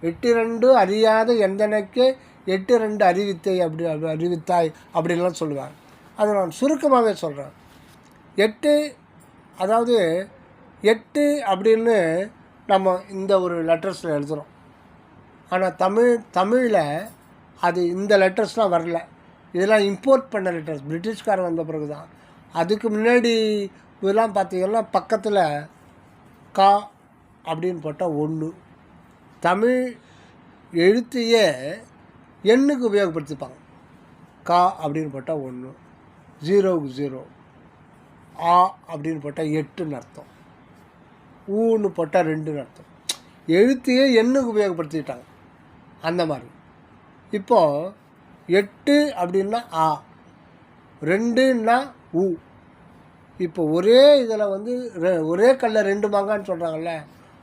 8-2 அறியாத எந்தனக்கு 8-2 அறிவித்தை அறிவித்தாய் அப்படின்லாம் சொல்லுவார். அதை நான் சுருக்கமாகவே சொல்கிறேன். 8 அதாவது 8 அப்படின்னு நம்ம இந்த ஒரு லெட்டர்ஸில் எழுதுகிறோம். ஆனால் தமிழில் அது இந்த லெட்டர்ஸ்லாம் வரல. இதெல்லாம் இம்போர்ட் பண்ண லெட்டர்ஸ், பிரிட்டிஷ்காரன் வந்த பிறகு தான். அதுக்கு முன்னாடி இதெல்லாம் பார்த்திங்கன்னா பக்கத்தில் கா அப்படின்னு போட்டால் 1. தமிழ் எழுத்தையே எண்ணுக்கு உபயோகப்படுத்திப்பாங்க. கா அப்படின்னு போட்டால் 1, 0க்கு 0, ஆ அப்படின்னு போட்டால் 8ன்னு அர்த்தம், ஊன்னு போட்டால் 2ன்னு அர்த்தம். எழுத்தையே எண்ணுக்கு உபயோகப்படுத்திட்டாங்க அந்த மாதிரி. இப்போது 8 அப்படின்னா ஆ, 2ன்னா ஊ. இப்போ ஒரே இதில் வந்து ஒரே கல்ல 2 மாங்கான்னு சொல்கிறாங்கல்ல,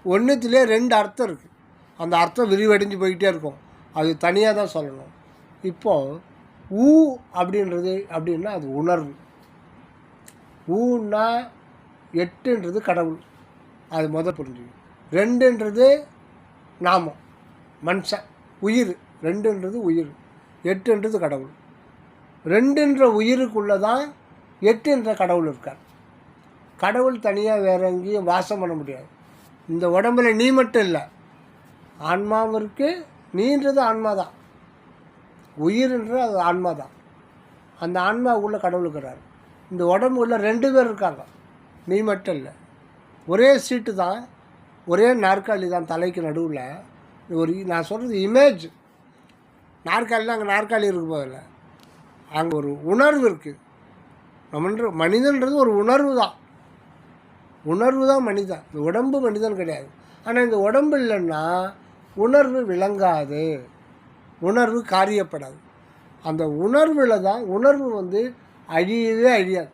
ஒன்றுத்துலேயே 2 அர்த்தம் இருக்குது. அந்த அர்த்தம் விரிவடைஞ்சு போய்கிட்டே இருக்கும். அது தனியாக தான் சொல்லணும். இப்போது ஊ அப்படின்றது அப்படின்னா அது உணர்வு. ஊன்னா 8ன்றது கடவுள், அது முதல் புரிஞ்சுக்கணும். 2ன்றது நாமம், மனுஷன், உயிர். 2ன்றது உயிர், 8ன்றது கடவுள். 2ன்ற உயிருக்குள்ளே தான் 8ன்ற கடவுள் இருக்கார். கடவுள் தனியாக வேற எங்கேயும் வாசம் பண்ண முடியாது. இந்த உடம்புல நீ மட்டும் இல்லை, ஆன்மாவும் இருக்குது. நீன்றது ஆன்மா தான், உயிர்ன்றது அது ஆன்மா தான். அந்த ஆன்மாவுக்குள்ளே கடவுள் இருக்கிறார். இந்த உடம்புக்குள்ளே 2 பேர் இருக்காங்க, நீ மட்டும் இல்லை. ஒரே சீட்டு தான், ஒரே நாற்காலி தான், தலைக்கு நடுவில் ஒரு நான் சொல்கிறது இமேஜ். நாற்காலியில் அங்கே நாற்காலி இருக்கு போதில்லை, அங்கே ஒரு உணர்வு இருக்குது. நம்மன்ற மனிதன்றது ஒரு உணர்வு தான். உணர்வு தான் மனிதன். இந்த உடம்பு மனிதன் கிடையாது. ஆனால் இந்த உடம்பு இல்லைன்னா உணர்வு விளங்காது, உணர்வு காரியப்படாது. அந்த உணர்வில் தான், உணர்வு வந்து அழியவே அழியாது.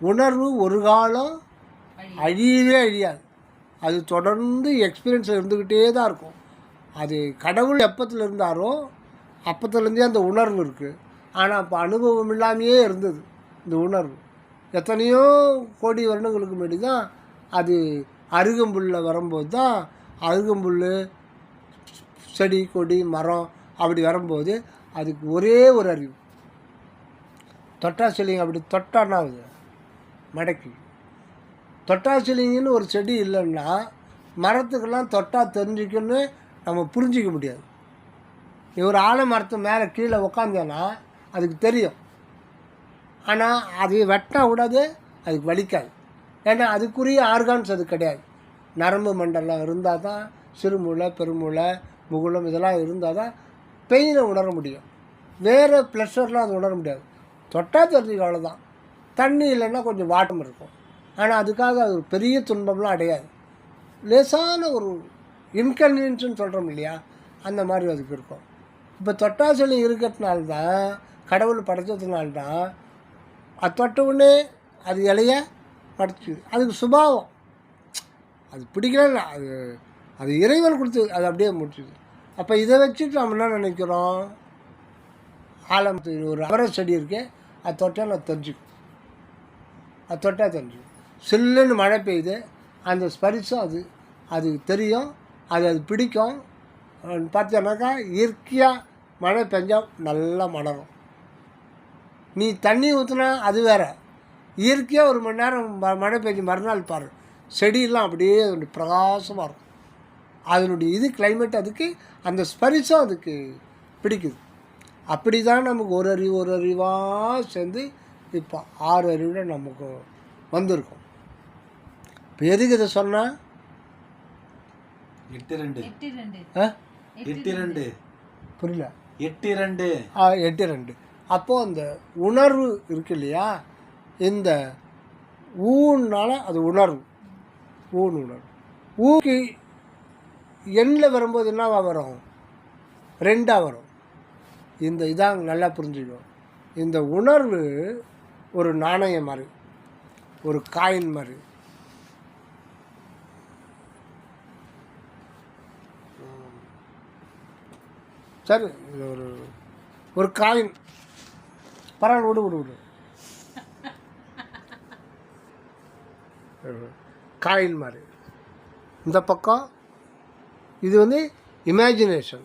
உணர்வு ஒரு காலம் அழியவே அழியாது. அது தொடர்ந்து எக்ஸ்பீரியன்ஸ் இருந்துக்கிட்டே தான் இருக்கும். அது கடவுள் எப்பத்தில் இருந்தாரோ அப்பத்துலேருந்தே அந்த உணர்வு இருக்குது. ஆனால் அப்போ அனுபவம் இல்லாமையே இருந்தது இந்த உணர்வு. எத்தனையோ கோடி வருடங்களுக்கு முன்னாடி தான் அது அருகம்புல்லில் வரும்போது தான், அருகம்புல், செடி கொடி மரம் அப்படி வரும்போது அதுக்கு ஒரே ஒரு அறிவு, தொட்டாசிலிங்க அப்படி தொட்டான்னா ஆகுது மடக்கி. தொட்டாசிலிங்கன்னு ஒரு செடி இல்லைன்னா மரத்துக்கெல்லாம் தொட்டால் தெரிஞ்சுக்கணுன்னு நம்ம புரிஞ்சிக்க முடியாது. நீ ஒரு ஆலமரத்து மேலே கீழே உக்காந்தேன்னா அதுக்கு தெரியும். ஆனால் அது வெட்டினா கூடாது, அதுக்கு வலிக்காது. ஏன்னா அதுக்குரிய ஆர்கான்ஸ் அது கிடையாது. நரம்பு மண்டலம் இருந்தால் தான் சிறுமூளை, பெருமூளை, முகுளம் இதெல்லாம் இருந்தால் தான் பெயினை உணர முடியும். வேறு ப்ளஷர்லாம் அது உணர முடியாது. தொட்டால் தெரிஞ்சுக்க அவ்வளோதான். தண்ணி இல்லைன்னா கொஞ்சம் வாட்டம் இருக்கும். ஆனால் அதுக்காக அது ஒரு பெரிய துன்பம்லாம் அடையாது. லேசான ஒரு இன்கன்வீனியன்ஸ்னு சொல்கிறோம் இல்லையா, அந்த மாதிரி அதுக்கு இருக்கும். இப்போ தொட்டாசலி இருக்கிறதுனால்தான், கடவுள் படைச்சதுனால்தான் அது தொட்ட உடனே அது இலைய படைச்சிது. அதுக்கு சுபாவம், அது பிடிக்கல, அது அது இறைவன் கொடுத்து அது அப்படியே முடிச்சுது. அப்போ இதை வச்சுட்டு நம்ம என்ன நினைக்கிறோம், ஆலமரத்து ஒரு அவரை செடி இருக்கு, அது தொட்டால் நான் தெரிஞ்சுக்கும், அது தொட்டால் தெரிஞ்சுக்கும். சில்லுன்னு மழை பெய்யுது, அந்த ஸ்பரிசம் அது அது தெரியும், அது பிடிக்கும். பார்த்தோன்னாக்கா இயற்கையாக மழை பெஞ்சால் நல்லா மலரும். நீ தண்ணி ஊற்றினா அது வேறு. இயற்கையாக ஒரு மணி நேரம் மழை பெஞ்சு மறுநாள் பாரு, செடியெல்லாம் அப்படியே பிரகாசமாக இருக்கும். அதனுடைய இது கிளைமேட் அதுக்கு, அந்த ஸ்பரிசம் அதுக்கு பிடிக்குது. அப்படி தான் நமக்கு ஒரு அறிவாக சேர்ந்து இப்போ 6 அறிவில் நமக்கு வந்திருக்கும். இப்போ எதுக்கு இதை சொன்னால் 8-2 புரியல. 8-2 அப்போது அந்த உணர்வு இருக்கு இல்லையா, இந்த ஊனால் அது உணர்வு, உணர்வு. ஊக்கு எண்ணில் வரும்போது என்னவா வரும், 2 வரும். இந்த இதாங்க நல்லா புரிஞ்சுக்கணும். இந்த உணர்வு ஒரு நாணயம் மாதிரி, ஒரு காயின் மாதிரி. சரி, இது ஒரு காயின், பரவாயில்ல, விடு காயின் மாதிரி. இந்த பக்கம் இது வந்து இமேஜினேஷன்,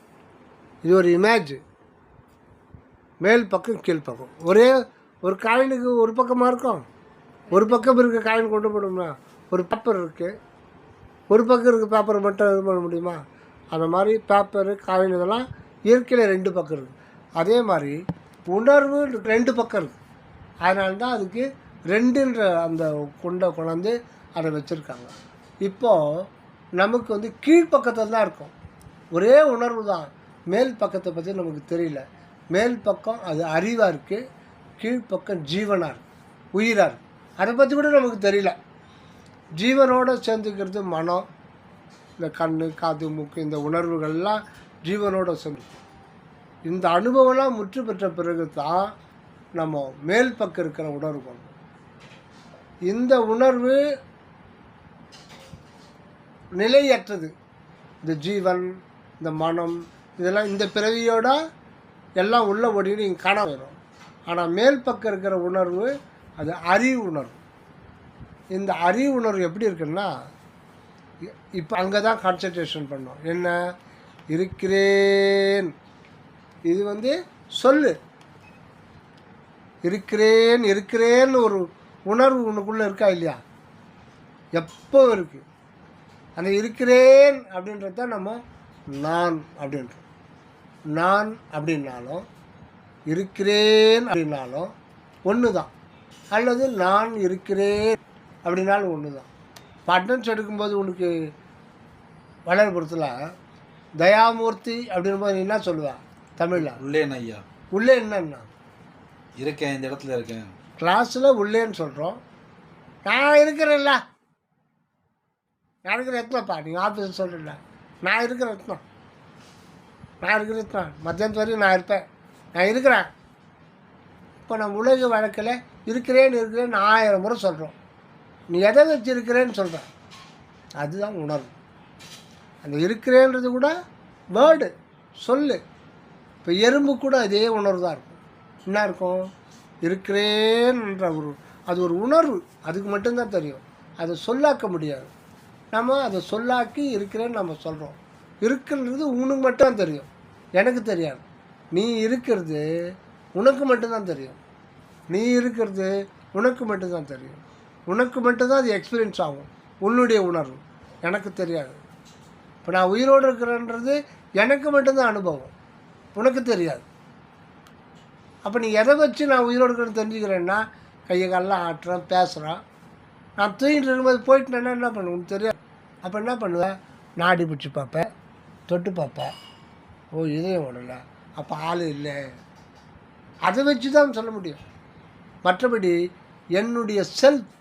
இது ஒரு இமேஜ். மேல் பக்கம் கீழ் பக்கம். ஒரே ஒரு காயினுக்கு ஒரு பக்கமாக இருக்கும், ஒரு பக்கம் இருக்க காயின் கொண்டு போடும்னா. ஒரு பேப்பர் இருக்குது, ஒரு பக்கம் இருக்க பேப்பரை மட்டும் இது பண்ண முடியுமா? அந்த மாதிரி பேப்பரு, காயின் இதெல்லாம் இயற்கையில் 2 பக்கம் இருக்குது. அதே மாதிரி உணர்வு 2 பக்கம் இருக்குது. அதனால தான் அதுக்கு 2ன்ற அந்த கொண்டாந்து அதை வச்சுருக்காங்க. இப்போது நமக்கு வந்து கீழ்ப்பக்கத்தில் தான் இருக்கும். ஒரே உணர்வு தான், மேல் பக்கத்தை பற்றி நமக்கு தெரியல. மேல் பக்கம் அது அறிவாக இருக்குது, கீழ்ப்பக்கம் ஜீவனாக இருக்குது, உயிராக இருக்குது. அதை பற்றி கூட நமக்கு தெரியல. ஜீவனோடு சேர்ந்துக்கிறது மனம், இந்த கண், காது, மூக்கு, இந்த உணர்வுகள்லாம் ஜீவனோட சேர்ந்து. இந்த அனுபவம்லாம் முற்று பெற்ற பிறகு தான் நம்ம மேல் பக்கம் இருக்கிற உணர்வு கொள்வோம். இந்த உணர்வு நிலையற்றது. இந்த ஜீவன், இந்த மனம், இதெல்லாம் இந்த பிறவியோட எல்லாம் உள்ள ஓடின்னு இங்கே காண வரும். ஆனால் மேல் பக்கம் இருக்கிற உணர்வு அது அறிவு உணர்வு. இந்த அறிவு உணர்வு எப்படி இருக்குன்னா, இப்போ அங்கே தான் கான்சன்ட்ரேஷன் பண்ணோம். என்ன, இருக்கிறேன், இது வந்து சொல்லு. இருக்கிறேன்னு ஒரு உணர்வு உனக்குள்ளே இருக்கா இல்லையா, எப்போ இருக்குது. அந்த இருக்கிறேன் அப்படின்றது தான் நம்ம நான் அப்படின்றோம். நான் அப்படின்னாலும் இருக்கிறேன் அப்படின்னாலும் ஒன்று தான், அல்லது நான் இருக்கிறேன் அப்படின்னாலும் ஒன்று தான். அட்டன்ஸ் எடுக்கும்போது உனக்கு வளர்புறத்தில் தயாமூர்த்தி அப்படின்போது நீ என்ன சொல்லுவேன் தமிழில்? உள்ளேன் ஐயா. உள்ளே என்னன்னா இருக்கேன், இந்த இடத்துல இருக்கேன். கிளாஸில் உள்ளேன்னு சொல்கிறோம். நான் இருக்கிறேன்ல, நான் இருக்கிற எத்தனைப்பா, நீங்கள் ஆஃபீஸில் சொல்கிறீங்களா, நான் இருக்கிற எத்தனை, நான் இருக்கிற எத்தனை, மத்தியானத்து வரைக்கும் நான் இருப்பேன், நான் இருக்கிறேன். இப்போ நம்ம உலக வழக்கில் இருக்கிறேன்னு 1000 முறை சொல்கிறோம். நீ எதை வச்சு இருக்கிறேன்னு சொல்கிற, அதுதான் உணர்வு. அந்த இருக்கிறேன்றது கூட வேர்டு, சொல்லு. இப்போ எறும்பு கூட அதே உணர்வு தான் இருக்கும். என்ன இருக்கும், இருக்கிறேன்ற அது ஒரு உணர்வு, அதுக்கு மட்டும்தான் தெரியும். அதை சொல்லாக்க முடியாது. நம்ம அதை சொல்லாக்கி இருக்கிறேன்னு நம்ம சொல்கிறோம். இருக்கிறது உனக்கு மட்டும்தான் தெரியும், எனக்கு தெரியாது. நீ இருக்கிறது உனக்கு மட்டும்தான் தெரியும். நீ இருக்கிறது உனக்கு மட்டும்தான் தெரியும். உனக்கு மட்டும்தான் அது எக்ஸ்பீரியன்ஸ் ஆகும், உன்னுடைய உணர்வு. எனக்கு தெரியாது. இப்போ நான் உயிரோடு இருக்கிறேன்றது எனக்கு மட்டும்தான் அனுபவம், உனக்கு தெரியாது. அப்போ நீ எதை வச்சு நான் உயிரோடு இருக்கிறேன்னு தெரிஞ்சுக்கிறேன்னா, கையை காலெலாம் ஆட்டுறேன், பேசுகிறேன். நான் தூங்கிட்டு இருக்கும்போது போயிட்டுனா என்ன பண்ணுவேன் உனக்கு தெரியாது. அப்போ என்ன பண்ணுவேன், நாடி பிடிச்சி பார்ப்பேன், தொட்டு பார்ப்பேன். ஓ இதயம் ஓடலை, அப்போ ஆள் இல்லை. அதை வச்சு தான் சொல்ல முடியும். மற்றபடி என்னுடைய செல்ஃப்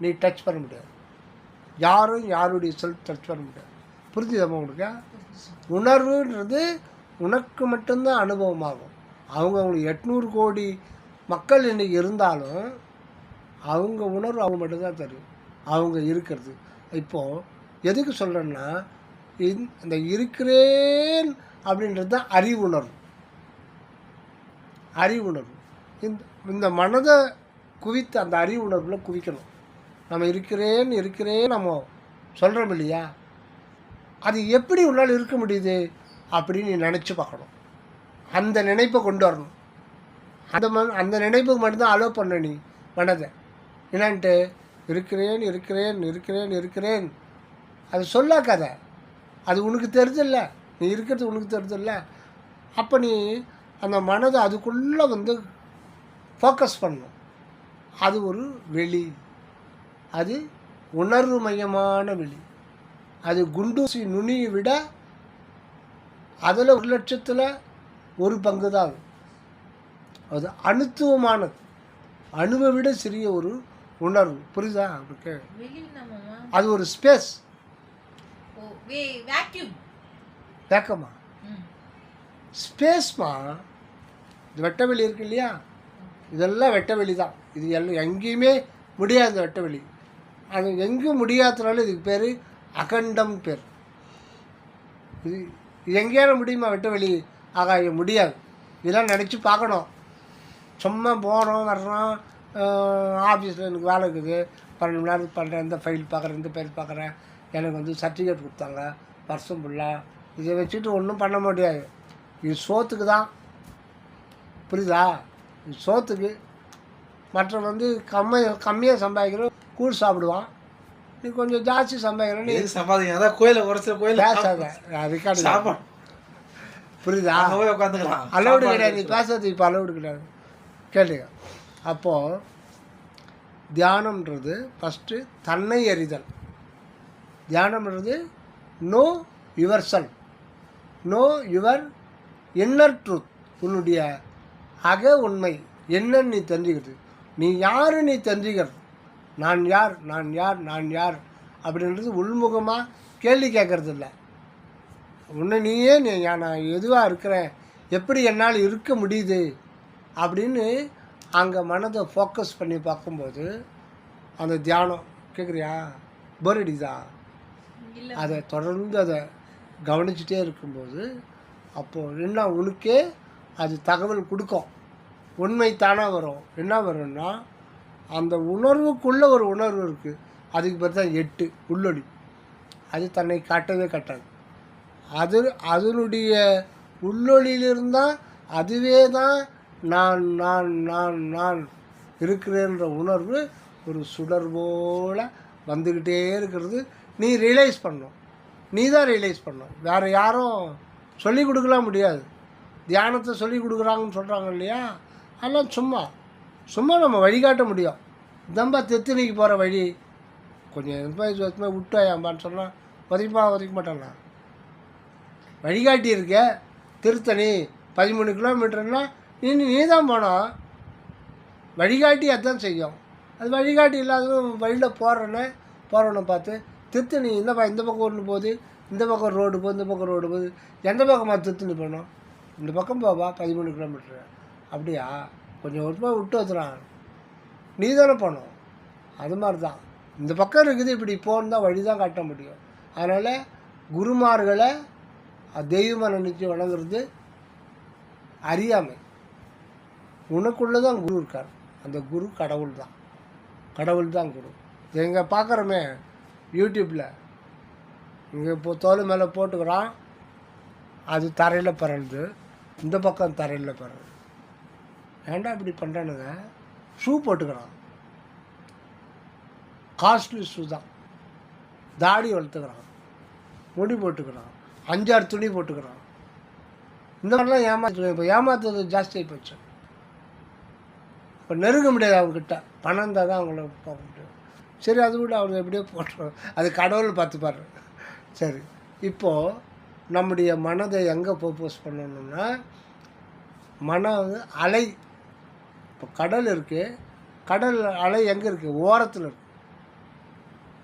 நீ டச் பண்ண முடியாது. யாரும் யாருடைய செல்ஃப் டச் பண்ண முடியாது. புரிஞ்சுதாம்மா உங்களுக்கு? உணர்வுன்றது உனக்கு மட்டும்தான் அனுபவமாகும். அவங்களுக்கு 800 கோடி மக்கள் இன்றைக்கி இருந்தாலும் அவங்க உணர்வு அவங்க மட்டும்தான் தெரியும், அவங்க இருக்கிறது. இப்போது எதுக்கு சொல்கிறேன்னா, இந்த இருக்கிறேன் அப்படின்றது தான் அறிவுணர்வு. அறிவுணர்வு இந்த மனதை குவித்து அந்த அறிவுணர்வில் குவிக்கணும். நம்ம இருக்கிறேன் நம்ம சொல்கிறோம் இல்லையா, அது எப்படி உன்னால் இருக்க முடியுது அப்படின்னு நீ நினச்சி பார்க்கணும். அந்த நினைப்பை கொண்டு வரணும். அந்த நினைப்புக்கு மட்டும்தான் அலோவ் பண்ண நீ மனதை. என்னான்ட்டு இருக்கிறேன் அது சொல்லாக்காத. அது உனக்கு தெரிஞ்சில்ல, நீ இருக்கிறது உனக்கு தெரிஞ்சில்ல. அப்போ நீ அந்த மனதை அதுக்குள்ளே ஃபோக்கஸ் பண்ணணும். அது ஒரு வெளி, அது உணர்வு மையமான வெளி. அது குண்டூசி நுனியை விட அதில் 1,00,000ல் 1 பங்கு தான். அது அணுத்துவமானது, அணுவை விட சிறிய ஒரு உணர்வு. புரியுதா அவருக்கு? அது ஒரு ஸ்பேஸ். வேக்கமா ஸ்பேஸ்மா. இது வெட்டவெளி இருக்கு இல்லையா, இதெல்லாம் வெட்டவெளி தான். இது எல்லாம் எங்கேயுமே முடியாது வெட்டவெளி. அது எங்கேயும் முடியாதனால இதுக்கு பேர் அகண்டம் பேர். இது எங்கேயாவது முடியுமா வெட்டவெளி? ஆகாய முடியாது. இதெல்லாம் நினச்சி பார்க்கணும். சும்மா போகிறோம் வர்றோம், ஆஃபீஸில் எனக்கு வேலை இருக்குது, 12 மணி நேரத்துக்கு பண்ணுறேன், இந்த ஃபைல் பார்க்குறேன், இந்த ஃபைல் பார்க்குறேன், எனக்கு சர்டிஃபிகேட் கொடுத்தாங்க வருஷம் ஃபுல்லாக. இதை வச்சுட்டு ஒன்றும் பண்ண முடியாது. இது சோத்துக்கு தான். புரியுதா? இது சோத்துக்கு. மற்ற கம்மியாக சம்பாதிக்கிற கூழ் சாப்பிடுவான், நீ கொஞ்சம் ஜாஸ்தி சம்பாதிக்கிறேன், நீ சம்பாதிக்க. அதான் கோயிலில் குறைச்ச கோயில் பேசாத, ரெக்கார்டு சாப்பாடு. புரியுதா? உட்காந்துக்கலாம், அலவுடு கிடையாது. நீ பேசுறது இப்போ அலவுடு கிடையாது. கேளுங்க. அப்போது தியானம்ன்றது ஃபஸ்ட்டு தன்னை அறிதல். தியானம்ன்றது know yourself, know your inner truth. உன்னுடைய அக உண்மை என்னன்னு நீ தெரிஞ்சுக்கிறது. நீ யார் நீ தெரிஞ்சுக்கிறது. நான் யார் நான் யார் நான் யார் அப்படின்றது உள்முகமாக கேள்வி கேட்கறது இல்லை. உன்னை நீயே நான் எதுவாக இருக்கிறேன், எப்படி என்னால் இருக்க முடியுது அப்படின்னு அங்கே மனதை ஃபோக்கஸ் பண்ணி பார்க்கும்போது அந்த தியானம். கேட்குறியா? போர் அடிக்குதா? அதை தொடர்ந்து அதை கவனிச்சுட்டே இருக்கும்போது அப்போது என்ன உனக்கே அது தகவல் கொடுக்கும். உண்மை தானாக வரும். என்ன வரும்னா, அந்த உணர்வுக்குள்ளே ஒரு உணர்வு இருக்குது, அதுக்கு பேர் தான் 8 உள்ளொளி. அது தன்னை காட்டவே காட்டாது. அதனுடைய உள்ளொளியிலிருந்தால் அதுவே தான் நான் நான் நான் நான் இருக்கிறேன்ற உணர்வு ஒரு சுடர் போல் வந்துக்கிட்டே இருக்கிறது. நீ ரியலைஸ் பண்ணணும். நீ தான் ரியலைஸ் பண்ணணும். வேறு யாரும் சொல்லிக் கொடுக்கலாம் முடியாது. தியானத்தை சொல்லிக் கொடுக்குறாங்கன்னு சொல்கிறாங்க இல்லையா, அதெல்லாம் சும்மா நம்ம வழிகாட்ட முடியும். இதம்பா தெத்தினிக்கு போகிற வழி, கொஞ்சம் வருஷமாக விட்டாயாம்பான்னு சொன்னால் ஒதுக்க மாட்டானா? வழிகாட்டி இருக்க திருத்தணி 13 கிலோமீட்டர்னா நீ தான் போனோம். வழிகாட்டி அதுதான் செய்யும். அது வழிகாட்டி இல்லாத வழியில் போகிறவனை பார்த்து திருத்தணி இந்த பக்கம் ஒன்று போகுது, இந்த பக்கம் ரோடு போகுது, இந்த பக்கம் ரோடு போகுது, எந்த பக்கமாக திருத்தணி போனோம்? இந்த பக்கம் போவா 13 கிலோமீட்டரு. அப்படியா? கொஞ்சம் வருஷமாக விட்டு வச்சுறான். நீ தானே போனோம். அது மாதிரி தான் இந்த பக்கம் இருக்குது, இப்படி போன்னு தான் வழி தான் காட்ட முடியும். அதனால் குருமார்களை தெய்வமாக நினச்சி வணங்குறது அறியாமை. உனக்குள்ளே தான் குரு இருக்கார். அந்த குரு கடவுள் தான் குரு. எங்கே பார்க்குறோமே யூடியூப்பில், இங்கே இப்போ தோல் மேலே போட்டுக்கிறான், அது தரையில் பறந்து, இந்த பக்கம் தரையில் பறந்து. ஏன்டா இப்படி பண்ணுறானுங்க? ஷூ போட்டுக்கிறான், காஸ்ட்லி ஷூ தான். தாடி வளர்த்துக்கிறான், முடி போட்டுக்கிறான், 5-6 துணி போட்டுக்கிறான். இந்த மாதிரிலாம் ஏமாற்றுவேன். இப்போ ஏமாத்துறது ஜாஸ்தி ஆகி போச்சு. இப்போ நெருங்க முடியாது அவங்கக்கிட்ட. பணம் இருந்தால் தான் அவங்கள பார்க்க முடியும். சரி, அது கூட அவங்க எப்படியோ போட்டுருவோம், அது கடவுள் பார்த்துப்பாரு. சரி, இப்போது நம்முடைய மனதை எங்கே போஸ் பண்ணணும்னா, மனம் வந்து அலை. இப்போ கடல் இருக்குது, கடல் அலை எங்கே இருக்குது? ஓரத்தில் இருக்குது.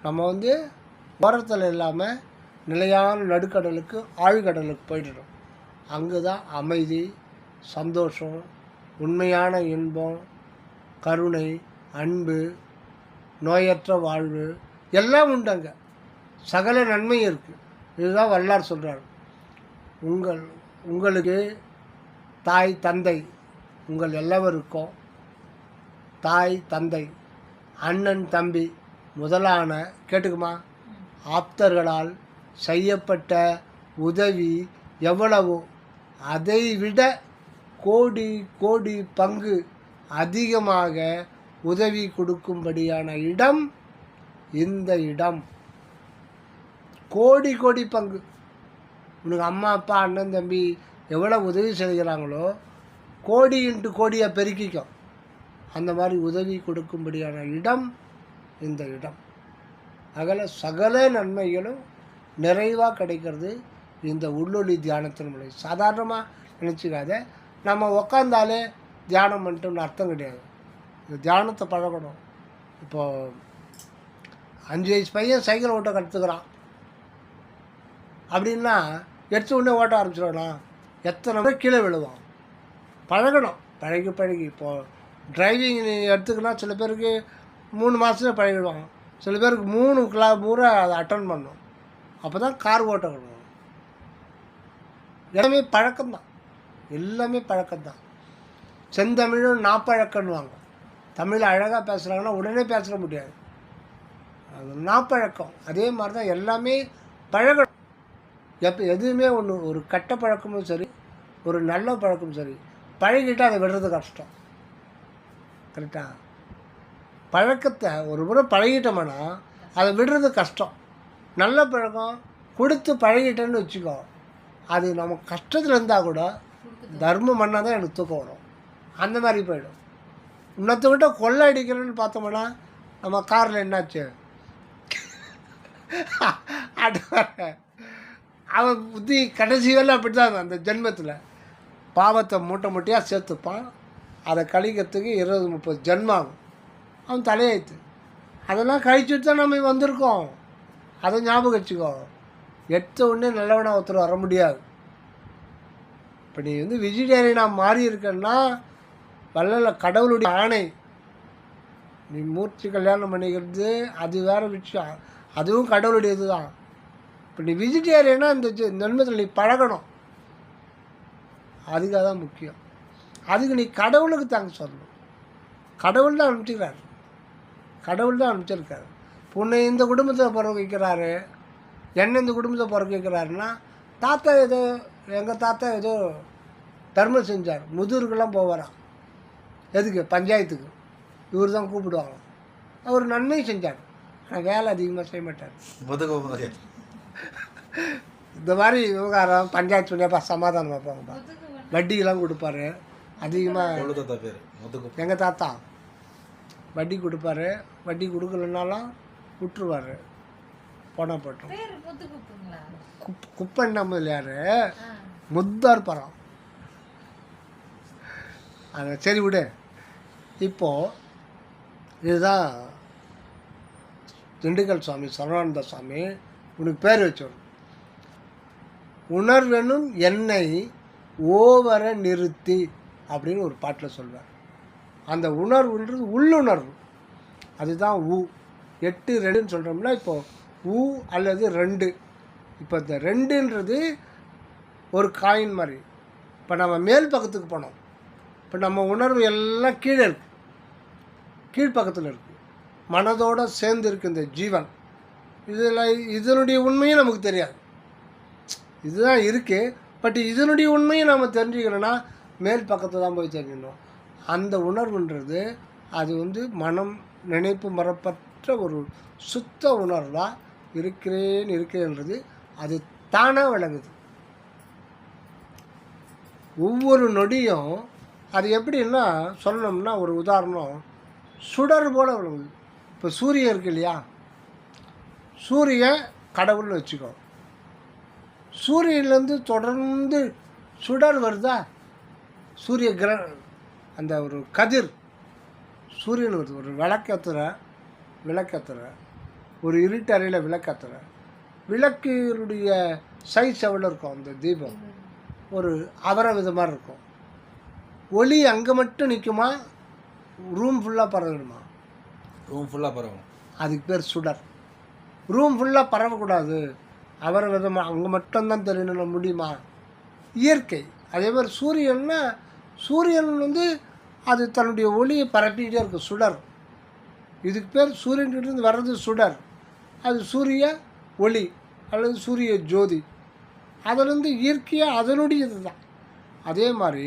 நம்ம வந்து ஓரத்தில் இல்லாமல் நிலையான நடுக்கடலுக்கு, ஆழ்கடலுக்கு போய்ட்டுடும். அங்கே தான் அமைதி, சந்தோஷம், உண்மையான இன்பம், கருணை, அன்பு, நோயற்ற வாழ்வு எல்லாம் உண்டு. அங்கே சகல நன்மையும் இருக்குது. இதுதான் வல்லார் சொல்கிறார். உங்களுக்கு தாய் தந்தை, உங்கள் எல்லாருக்கும் தாய் தந்தை, அண்ணன் தம்பி முதலான கேட்டுக்குமா ஆப்தர்களால் செய்யப்பட்ட உதவி எவ்வளவோ அதைவிட கோடி கோடி பங்கு அதிகமாக உதவி கொடுக்கும்படியான இடம் இந்த இடம். கோடி கோடி பங்கு. உனக்கு அம்மா அப்பா அண்ணன் தம்பி எவ்வளோ உதவி செய்கிறாங்களோ கோடி இன்ட்டு கோடியாக பெருக்கிக்கும். அந்த மாதிரி உதவி கொடுக்கும்படியான இடம் இந்த இடம். சகல நன்மைகளும் நிறைவாக கிடைக்கிறது இந்த உள்ளொளி தியானத்தின் மூலம். சாதாரணமாக நினச்சிக்காத, நம்ம உக்காந்தாலே தியானம் பண்ணிட்டோம்னு அர்த்தம் கிடையாது. இந்த தியானத்தை பழகணும். இப்போது 5 வயசு பையன் சைக்கிள் ஓட்ட கற்றுக்கிறான் அப்படின்னா எடுத்த உடனே ஓட்ட ஆரம்பிச்சிடுவானா? எத்தனை முறை கீழே விழுவான். பழகணும். பழகி பழகி இப்போது டிரைவிங் எடுத்துக்கினா சில பேருக்கு 3 மாதத்துல பழகிடுவாங்க. சில பேருக்கு 3 முறை அதை அட்டன் பண்ணணும். அப்போ தான் கார் ஓட்ட கற்றுக்கணும். எல்லாமே பழக்கம்தான், எல்லாமே பழக்கம்தான். செந்தமிழும் நாப்பழக்கம்னுவாங்க. தமிழ் அழகாக பேசுகிறாங்கன்னா உடனே பேச முடியாது, அது நாப்பழக்கம். அதே மாதிரி தான் எல்லாமே பழகணும். எதுவுமே ஒன்று, ஒரு கெட்ட பழக்கமும் சரி, ஒரு நல்ல பழக்கமும் சரி, பழகிட்டு அதை விடுறது கஷ்டம். கரெக்டாக? பழக்கத்தை ஒரு முறை பழகிட்டோம்னா அதை விடுறது கஷ்டம். நல்ல பழக்கம் கொடுத்து பழகிட்டேன்னு வச்சுக்கோ, அது நம்ம கஷ்டத்தில் இருந்தால் கூட தர்மம் பண்ணால் தான் எனக்கு தூக்கம் வரும். அந்த மாதிரி போயிடும். இன்னொருத்தக்கிட்ட கொள்ளை அடிக்கிறேன்னு பார்த்தோம்னா நம்ம காரில் என்னாச்சு அவன் புத்தி கடைசி வேலை அப்படி தான். அந்த ஜென்மத்தில் பாவத்தை மூட்டை மூட்டையாக சேர்த்துப்பான். அதை கழிக்கிறதுக்கு 20-30 ஜென்மம் ஆகும். அவன் தலையெழுத்து அதெல்லாம் கழிச்சுட்டு தான் நம்ம வந்திருக்கோம். அதை ஞாபகம் வச்சுக்கோ. எடுத்த உடனே நல்லவனாக ஒருத்தர் வர முடியாது. இப்போ நீ வந்து வெஜிடேரியனாக மாறி இருக்கன்னா வல்லல கடவுளுடைய ஆணை. நீ மூர்த்தி கல்யாணம் பண்ணிக்கிறது அது வேறு விஷயம், அதுவும் கடவுளுடையது தான். இப்போ நீ வெஜிடேரியனாக இந்த ஜென்மத்தில் நீ பழகணும். அதுக்காக தான் முக்கியம். அதுக்கு நீ கடவுளுக்கு தாங்க சொல்லணும். கடவுள் தான் அனுப்பிச்சிக்கிறாரு, கடவுள் தான் அனுப்பிச்சிருக்காரு. பொண்ணை இந்த குடும்பத்தில் பிறக்க வைக்கிறாரு, என்ன இந்த குடும்பத்தை பிறக்க வைக்கிறாருன்னா, தாத்தா ஏதோ எங்கள் தாத்தா ஏதோ தர்மம் செஞ்சார். முதிர்க்கெல்லாம் போவாராம். எதுக்கு? பஞ்சாயத்துக்கு. இவர் தான் கூப்பிடுவாங்க. அவர் நன்மை செஞ்சார், ஆனால் வேலை அதிகமாக செய்ய மாட்டார். இந்த மாதிரி விவகாரம் பஞ்சாயத்து சொன்னியாப்பா சமாதானம் வைப்பாங்கப்பா. வட்டிக்கெல்லாம் கொடுப்பாரு அதிகமாக. எங்கள் தாத்தா வட்டி கொடுப்பாரு, வட்டி கொடுக்கலனாலும் விட்டுருவார், போனால் போட்டோம். குப்பை நம்ம யார் முத்தார் பரம். அதை சரி விடு. இப்போது இதுதான் திண்டுக்கல் சுவாமி சரவானந்த சுவாமி உனக்கு பேர் வச்சோம். உணர்வெனும் என்னை ஓவர நிறுத்தி அப்படின்னு ஒரு பாட்டில் சொல்வார். அந்த உணர்வுன்றது உள்ளுணர்வு, அதுதான் ஊ. 8 2ன்னு சொல்கிறோம்னா இப்போது ஊ அல்லது 2. இப்போ இந்த 2ன்றது ஒரு காயின் மாதிரி. இப்போ நம்ம மேல் பக்கத்துக்கு போனோம். இப்போ நம்ம உணர்வு எல்லாம் கீழே இருக்குது, கீழ்ப்பக்கத்தில் இருக்குது. மனதோடு சேர்ந்து இருக்குது இந்த ஜீவன். இதில் இதனுடைய உண்மையும் நமக்கு தெரியாது. இதுதான் இருக்குது, பட் இதனுடைய உண்மையும் நம்ம தெரிஞ்சுக்கணுன்னா மேல் பக்கத்தை தான் போய் தெரிஞ்சுக்கணும். அந்த உணர்வுன்றது அது வந்து மனம் நினைப்பு மறப்பற்ற ஒரு சுத்த உணர்வாக இருக்கிறேன்றது அது தானாக விளங்குது. ஒவ்வொரு நொடியும் அது எப்படின்னா சொல்லணும்னா ஒரு உதாரணம், சுடர் போல் விளங்குது. இப்போ சூரியன் இருக்கு இல்லையா, சூரியன் கடவுள்னு வச்சுக்கோ, சூரியன்லேருந்து தொடர்ந்து சுடர் வருதா, சூரிய அந்த ஒரு கதிர் சூரியன் வருது. ஒரு விளக்கத்துற ஒரு இருட்டறையில் விளக்கத்துற விளக்குடைய சைஸ் எவ்வளோ இருக்கும், அந்த தீபம் ஒரு அவரை வித மாதிரி இருக்கும். ஒளி அங்கே மட்டும் நிற்குமா, ரூம் ஃபுல்லாக பரவிடுமா? ரூம் ஃபுல்லாக பரவும். அதுக்கு பேர் சுடர். ரூம் ஃபுல்லாக பரவக்கூடாது, அவரை விதமாக அங்கே மட்டும்தான் தெரியணும் முடியுமா? இயற்கை. அதே மாதிரி சூரியன்னா, சூரியன் வந்து அது தன்னுடைய ஒளியை பரப்பிக்கிட்டே இருக்கும், சுடர். இதுக்கு பேர் சூரியன்கிட்டேருந்து வர்றது சுடர். அது சூரிய ஒளி அல்லது சூரிய ஜோதி. அதிலேருந்து இயற்கையாக அதனுடைய இது தான். அதே மாதிரி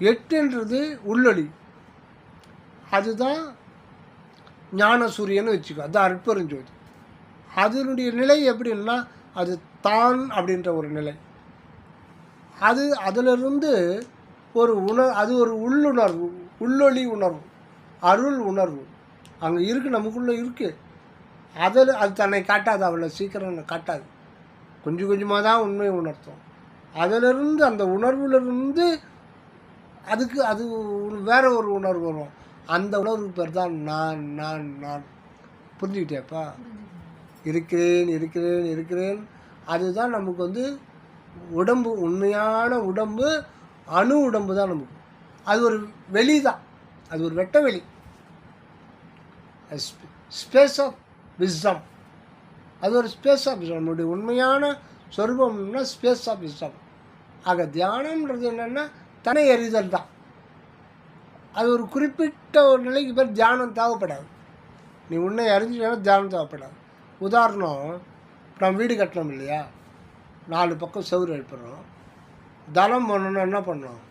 8ன்றது உள்ளொளி, அதுதான் ஞான சூரியன்னு வச்சுக்கோ, அதுதான் அற்பெருஞ்சோதி. அதனுடைய நிலை எப்படின்னா அது தான் அப்படின்ற ஒரு நிலை. அது அதிலிருந்து ஒரு அது ஒரு உள்ளுணர்வு, உள்ளொளி உணர்வு, அருள் உணர்வு அங்கே இருக்குது, நமக்குள்ளே இருக்குது. அதில் அது தன்னை காட்டாது, அவ்வளோ சீக்கிரம் காட்டாது, கொஞ்சம் கொஞ்சமாக தான் உண்மையை உணர்த்தும். அதிலிருந்து அந்த உணர்வுலேருந்து அதுக்கு அது வேறு ஒரு உணர்வு வரும். அந்த உணர்வுக்கு பேர் தான் நான் நான் நான். புரிஞ்சுக்கிட்டேப்பா? இருக்கிறேன். அதுதான் நமக்கு வந்து உடம்பு, உண்மையான உடம்பு அணு உடம்பு தான் நமக்கு. அது ஒரு வெளி தான், அது ஒரு வெட்ட வெளி, ஸ்பேஸ் ஆஃப் விஸ்டம். அது ஒரு ஸ்பேஸ் ஆஃப் விஸ்டம். நம்மளுடைய உண்மையான சொரூபம்னா ஸ்பேஸ் ஆஃப் விஸ்டம். ஆக தியானம்ன்றது என்னென்னா தன்னை அறிதல் தான். அது ஒரு குறிப்பிட்ட ஒரு நிலைக்கு பேர் தியானம் தேவைப்படாது. நீ உன்னை அறிஞ்சினா தியானம் தேவைப்படாது. உதாரணம், நம்ம வீடு கட்டணும் இல்லையா, 4 பக்கம் செவுறு எழுப்புறோம். தனம் பண்ணணும்னா என்ன பண்ணணும்?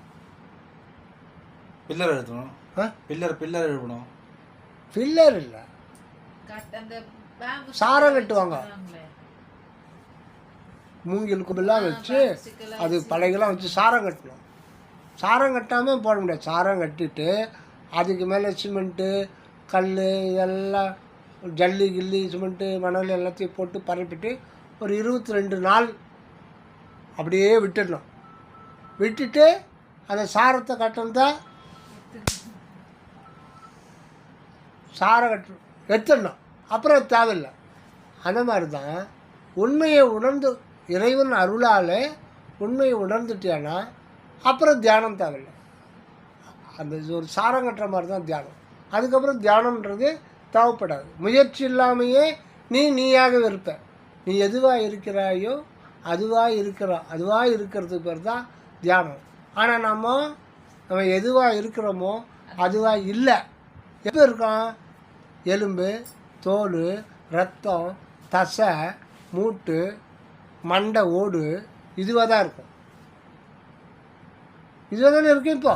பில்லர் எழுப்பணும். பில்லர் எழுப்பணும். பில்லர் இல்லை, சாரம் கட்டுவாங்க. மூங்கில் கும்பெல்லாம் வச்சு அது பழையெல்லாம் வச்சு சாரம் கட்டணும். சாரம் கட்டாமல் போட முடியாது. சாரம் கட்டிட்டு அதுக்கு மேலே சிமெண்ட்டு, கல், இதெல்லாம் ஜல்லி கில்லி சிமெண்ட்டு மணல் எல்லாத்தையும் போட்டு பரப்பிட்டு ஒரு 22 நாள் அப்படியே விட்டுடணும். விட்டுட்டு அந்த சாரத்தை கட்டணும், சாரம் எடுத்துடணும், அப்புறம் தேவையில்லை. அந்த மாதிரி தான் உண்மையை உணர்ந்து, இறைவன் அருளால் உண்மையை உணர்ந்துட்டேன்னா அப்புறம் தியானம் தேவையில்லை. அந்த ஒரு சாரம் கட்டுற மாதிரி தான் தியானம். அதுக்கப்புறம் தியானம்ன்றது தேவைப்படாது. முயற்சி இல்லாமையே நீயாக இருப்ப. நீ எதுவாக இருக்கிறாயோ அதுவாக இருக்கிறதுக்கு பேர் தான் தியானம். ஆனால் நம்ம எதுவாக இருக்கிறோமோ அதுவாக இல்லை. எப்போ இருக்கோம்? எலும்பு, தோல், ரத்தம், தசை, மூட்டு, மண்டை, ஓடு, இதுவாக தான் இருக்கும். இதுவாக தானே இருக்கும். இப்போ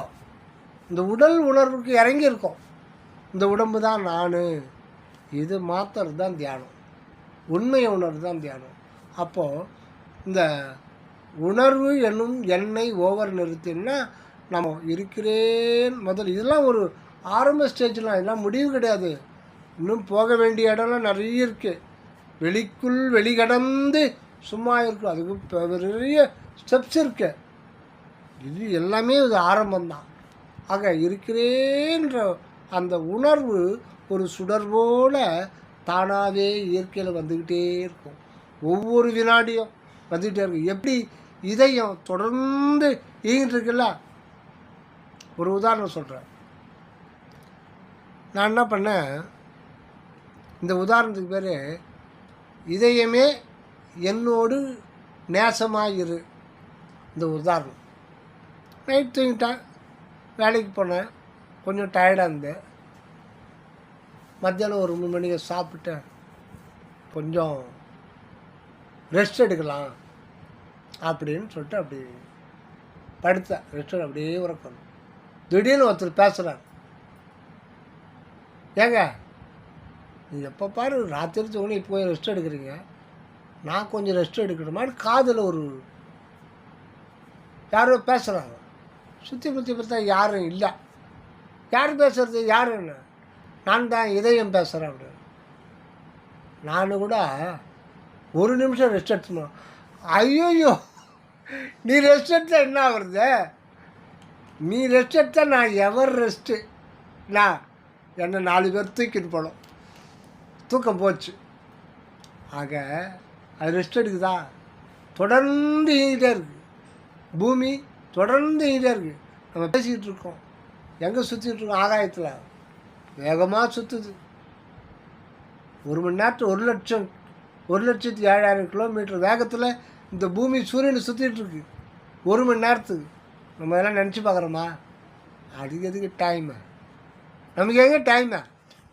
இந்த உடல் உணர்வுக்கு இறங்கி இருக்கும். இந்த உடம்பு தான் நான், இது மாத்திரம் தான் தியானம். உண்மையை உணர்வு தான் தியானம். அப்போது இந்த உணர்வு என்னும் எண்ணெய் ஓவர் நிறுத்தினா நம்ம இருக்கிறேன் முதல். இதெல்லாம் ஒரு ஆரம்ப ஸ்டேஜ்லாம், இதெல்லாம் முடிவு கிடையாது. இன்னும் போக வேண்டிய இடம்லாம் நிறைய இருக்குது. வெளிக்கடந்து சும்மா இருக்கும், அதுக்கு பெரிய ஸ்டெப்ஸ் இருக்குது. இது எல்லாமே இது ஆரம்பம்தான். ஆக இருக்கிறேன்ற அந்த உணர்வு ஒரு சுடர் போல தானாகவே இயற்கையில் வந்துக்கிட்டே இருக்கும். ஒவ்வொரு வினாடியும் வந்துக்கிட்டே இருக்கும். எப்படி இதயம் தொடர்ந்து இயங்கிட்டு இருக்குல்ல. ஒரு உதாரணம் சொல்கிறேன். நான் என்ன பண்ணேன், இந்த உதாரணத்துக்கு பேர் இதயமே என்னோடு நேசமாயிரு. இந்த உதாரணம். நைட் தூங்கிட்டேன், வேலைக்கு போனேன், கொஞ்சம் டயர்டாக இருந்தேன். மத்தியானம் ஒரு 3 மணிக்கு சாப்பிட்டேன், கொஞ்சம் ரெஸ்ட் எடுக்கலாம் அப்படின்னு சொல்லிட்டு அப்படி படுத்தேன். ரெஸ்ட் அப்படியே உறக்கணும். திடீர்னு ஒருத்தர் பேசுகிறார். ஏங்க நீ எப்போ பாரு ராத்திரி தூங்கி இப்போ போய் ரெஸ்ட் எடுக்கிறீங்க, நான் கொஞ்சம் ரெஸ்ட் எடுக்கணுமான்னு காதில் ஒரு யாரோ பேசுகிறாங்க. சுற்றி முற்றி பார்த்தா யாரும் இல்லை. யார் பேசுகிறது? யாருன்னு நான் தான் இதயம் பேசுகிறேன் அப்படின்னு. நான் கூட ஒரு நிமிஷம் ரெஸ்ட் எடுத்துனோம். ஐயோயோ, நீ ரெஸ்ட் எடுத்தால் என்ன ஆகுறது? நீ ரெஸ்ட் எடுத்தால் நான் எவர் ரெஸ்ட்டு? நான் என்னை 4 பேர் தூக்கிட்டு போனோம். தூக்கம் போச்சு. ஆக அது ரெஸ்ட் எடுக்குதா? தொடர்ந்து இயங்கிட்டே இருக்குது. பூமி தொடர்ந்து இயங்கிட்டே இருக்குது. நம்ம பேசிக்கிட்டு இருக்கோம். எங்கே சுற்றிட்டு இருக்கோம்? ஆகாயத்தில் வேகமாக சுற்றுது. 1 மணி நேரத்துக்கு 1,07,000 கிலோமீட்டர் வேகத்தில் இந்த பூமி சூரியனை சுற்றிட்டுருக்கு 1 மணி நேரத்துக்கு. நம்ம இதெல்லாம் நினச்சி பார்க்குறோமா? அதுக்கு எதுக்கு டைமு? நமக்கு எங்கே டைமு?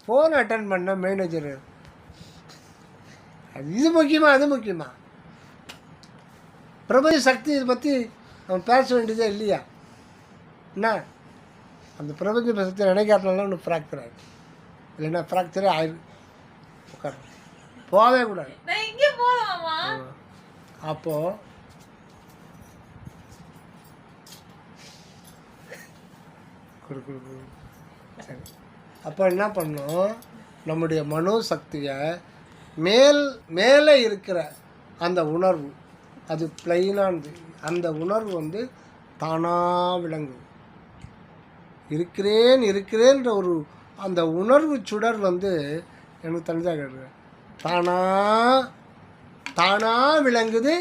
ஃபோன் அட்டன் பண்ண மேனேஜரு, அது இது முக்கியமா அது முக்கியமா? பிரபஞ்ச சக்தி இதை பற்றி நம்ம பேச வேண்டியதே இல்லையா? என்ன அந்த பிரபஞ்ச சக்தி நினைக்காதனால ஒன்று ஃப்ராக்சர் ஆகிடும். இல்லைன்னா ஃப்ராக்சரே ஆயிடும். உட்கார போகவே கூடாது. அப்போது சரி, அப்போ என்ன பண்ணோம்? நம்முடைய மனோசக்தியை மேலே இருக்கிற அந்த உணர்வு, அது பிளைனானது, அந்த உணர்வு வந்து தானாக விளங்குது. இருக்கிறேன்ற ஒரு அந்த உணர்வு சுடர் வந்து எனக்கு தனிதாக கேட்குறேன். தானாக விளங்குது,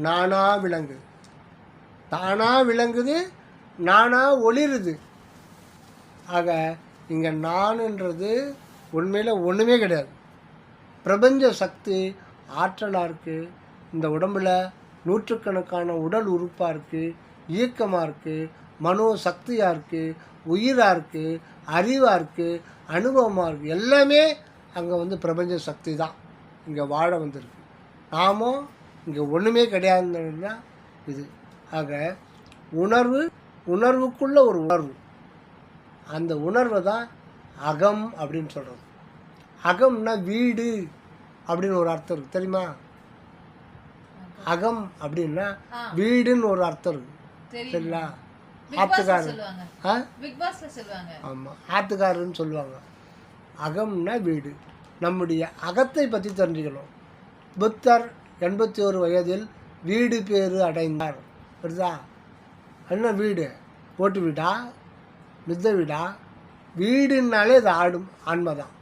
நானாக விளங்குது. தானாக விளங்குது, நானாக ஒளிருது. ஆக இங்கே நான்ன்றது உண்மையில் ஒன்றுமே கிடையாது. பிரபஞ்ச சக்தி ஆற்றலாக இருக்குது. இந்த உடம்பில் நூற்றுக்கணக்கான உடல் உறுப்பாக இருக்குது, இயக்கமாக இருக்குது, மனோ சக்தியாக இருக்குது, உயிராக இருக்குது, அறிவாக இருக்குது, அனுபவமாக இருக்குது. எல்லாமே அங்கே வந்து பிரபஞ்ச சக்தி தான் இங்கே வாழ வந்திருக்கு. நாமும் இங்கே ஒன்றுமே கிடையாதுன்னு தான் இது. ஆக உணர்வுக்குள்ள ஒரு உணர்வு, அந்த உணர்வை தான் அகம் அப்படின்னு சொல்கிறது. அகம்னா வீடு அப்படின்னு ஒரு அர்த்தம் இருக்குது, தெரியுமா? அகம் அப்படின்னா வீடுன்னு ஒரு அர்த்தம் இருக்குது, சரிங்களா? ஆத்துக்காரர், ஆமாம், ஆத்துக்காரர்னு சொல்லுவாங்க. அகம்னா வீடு. நம்முடைய அகத்தை பற்றி தெரிஞ்சுக்கணும். புத்தர் 81 வயதில் வீடு பேறு அடைந்தார். புரியுதா? என்ன வீடு? ஓட்டு வீடா? மித்த வீடா? வீடுனாலே அது ஆன்மை தான்.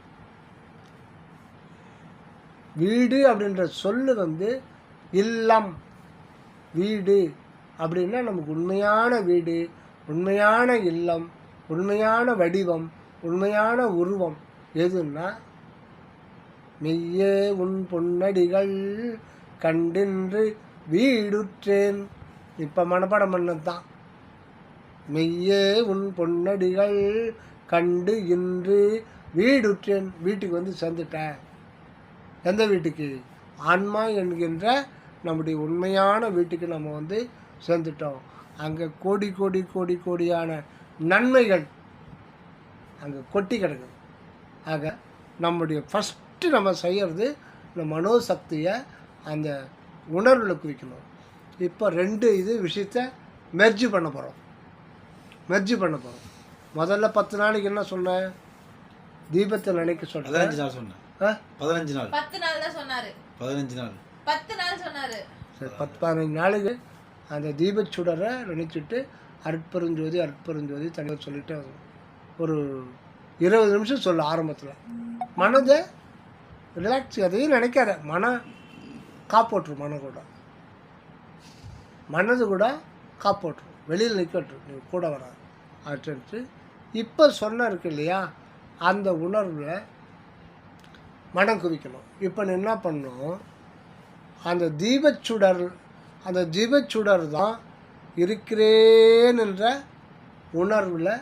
வீடு அப்படின்ற சொல்லு வந்து இல்லம். வீடு அப்படின்னா நமக்கு உண்மையான வீடு, உண்மையான இல்லம், உண்மையான வடிவம், உண்மையான உருவம் எதுன்னா மெய்யே உன் பொன்னடிகள் கண்டின்று வீடுற்றேன். இப்போ மனப்பாடம் பண்ணது தான். மெய்யே உன் பொன்னடிகள் கண்டு இன்று வீடுற்றேன். வீட்டுக்கு வந்து சேர்ந்துட்டேன். எந்த வீட்டுக்கு? ஆன்மா என்கின்ற நம்முடைய உண்மையான வீட்டுக்கு நம்ம வந்து சேர்ந்துட்டோம். அங்கே கோடி கோடி கோடி கோடியான நன்மைகள் அங்கே கொட்டி கிடக்குது. ஆக நம்முடைய ஃபஸ்ட்டு நம்ம செய்கிறது இந்த மனோசக்தியை அந்த உணர்வில் குவிக்கணும். இப்போ 2 விஷயத்தை மெர்ஜி பண்ண போகிறோம். முதல்ல 10 நாளைக்கு என்ன சொன்னேன்? தீபத்தை நினைக்க சொன்னேன். 15 நாள் சொன்னேன். 15 நாள் 10 நாள் தான் சொன்னாரு. 15 நாள் 10 நாள் சொன்னாரு. சரி, 10-15 நாளுக்கு அந்த தீபச்சுடரை நினைச்சிட்டு அற்பெருஞ்சோதி தனியாக சொல்லிட்டு ஒரு 20 நிமிஷம் சொல்ல. ஆரம்பத்தில் மனதை ரிலாக்ஸ், அதையும் நினைக்காத. மனம் காப்போட்டுரும். மனது கூட காப்போட்டுரும். வெளியில் நிற்கட்டும், நீ கூட வராது அப்படின்ட்டு இப்போ சொன்ன இருக்கு இல்லையா, அந்த உணர்வில் மனம் குவிக்கணும். இப்போ என்ன பண்ணணும்? அந்த தீபச்சுடர் தான் இருக்கிறேன் என்ற உணர்வில்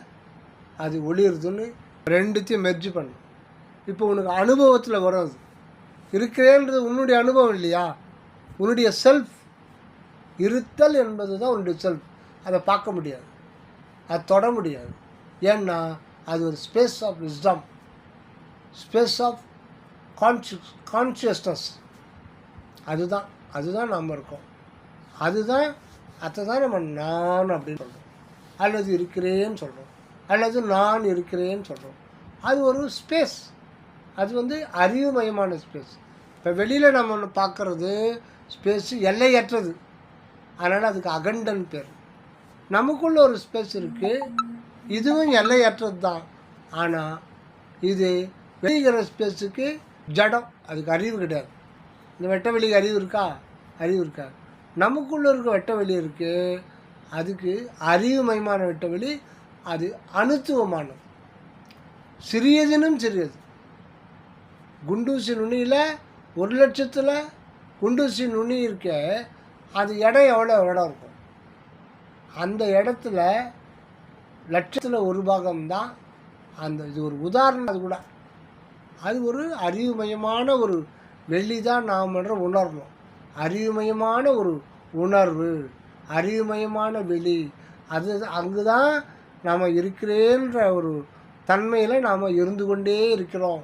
அது ஒளிருதுன்னு 2த்தையும் மெர்ஜி பண்ணணும். இப்போ உனக்கு அனுபவத்தில் வரும். அது இருக்கிறேன்றது உன்னுடைய அனுபவம் இல்லையா? உன்னுடைய செல்ஃப் இருத்தல் என்பது தான் உன்னுடைய செல்ஃப். அதை பார்க்க முடியாது, அதை தொட முடியாது. ஏன்னா அது ஒரு space of wisdom. Space of consciousness. அதுதான் நம்ம இருக்கோம். அதை தான் நம்ம நான் அப்படின்னு சொல்கிறோம், அல்லது இருக்கிறேன்னு சொல்கிறோம், அல்லது நான் இருக்கிறேன்னு சொல்கிறோம். அது ஒரு ஸ்பேஸ். அது வந்து அறிவுமயமான ஸ்பேஸ். இப்போ வெளியில் நம்ம ஒன்று பார்க்குறது ஸ்பேஸு எல்லையற்றது, அதனால் அதுக்கு அகண்டன் பேர். நமக்குள்ள ஒரு ஸ்பேஸ் இருக்குது, இதுவும் எல்லையற்றது தான். ஆனால் இது வெளிக்கிற ஸ்பேஸுக்கு ஜடம், அதுக்கு அறிவு கிடையாது. இந்த வெட்ட வெளிக்கு அறிவு இருக்கா? அறிவு இருக்கா? நமக்குள்ளே இருக்க வெட்ட வெளி இருக்குது, அதுக்கு அறிவுமயமான வெட்ட வெளி. அது அணுத்துவமானது, சிறியதினும் சிறியது. குண்டூசி நுனியில் 1,00,000 குண்டூசி நுனி இருக்க, அது இடம் எவ்வளோ இடம் இருக்கும்? அந்த இடத்துல 1,00,000 ஒரு பாகம்தான் அந்த. இது ஒரு உதாரணம். அது கூட அது ஒரு அறிவுமயமான ஒரு வெளி தான் நாம் என்ற உணரணும். அறிவுமயமான ஒரு உணர்வு, அறிவுமயமான வெளி. அது அங்கு தான் நாம் இருக்கிறேன்ற ஒரு தன்மையில் நாம் இருந்து கொண்டே இருக்கிறோம்.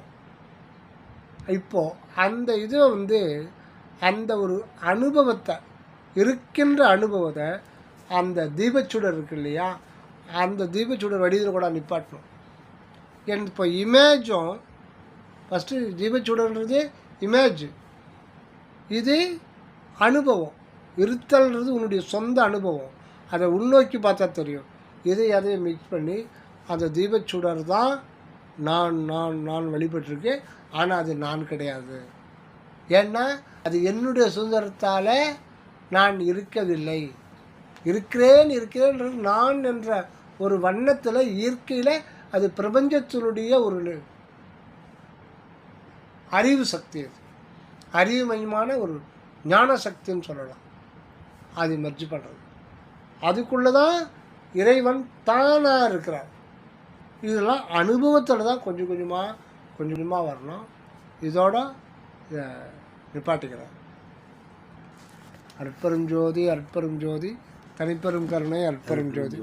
இப்போது அந்த இதை வந்து அந்த ஒரு அனுபவத்தை, இருக்கின்ற அனுபவத்தை, அந்த தீபச்சுடர் இருக்கு இல்லையா, அந்த தீபச்சுடர் வடிவில் கூட நிப்பாட்டணும். இப்போ இமேஜும் ஃபஸ்ட்டு தீபச்சுடர்ன்றது இமேஜ், இது அனுபவம். இருத்தல்ன்றது உன்னுடைய சொந்த அனுபவம், அதை உள்நோக்கி பார்த்தா தெரியும். அதையும் மிக்ஸ் பண்ணி அந்த தீபச்சுடர் தான் நான் நான் நான் வழிபட்டிருக்கு. ஆனால் அது நான் கிடையாது. ஏன்னா அது என்னுடைய சுதந்திரத்தால் நான் இருக்கவில்லை. இருக்கிறேன்றது நான் என்ற ஒரு வண்ணத்தில், இயற்கையில், அது பிரபஞ்சத்தினுடைய ஒரு அறிவு சக்தி. அது அறிவுமயமான ஒரு ஞான சக்தின்னு சொல்லலாம். அது மெர்ஜ் பண்ணுறது, அதுக்குள்ளே தான் இறைவன் தானாக இருக்கிறார். இதெல்லாம் அனுபவத்தில் தான் கொஞ்சம் கொஞ்சமாக வரணும். இதோட நிப்பாட்டிக்கிறார். அற்பெரும் ஜோதி, அற்பெரும் ஜோதி, தனிப்பெரும் கருணை, அற்பெரும் ஜோதி.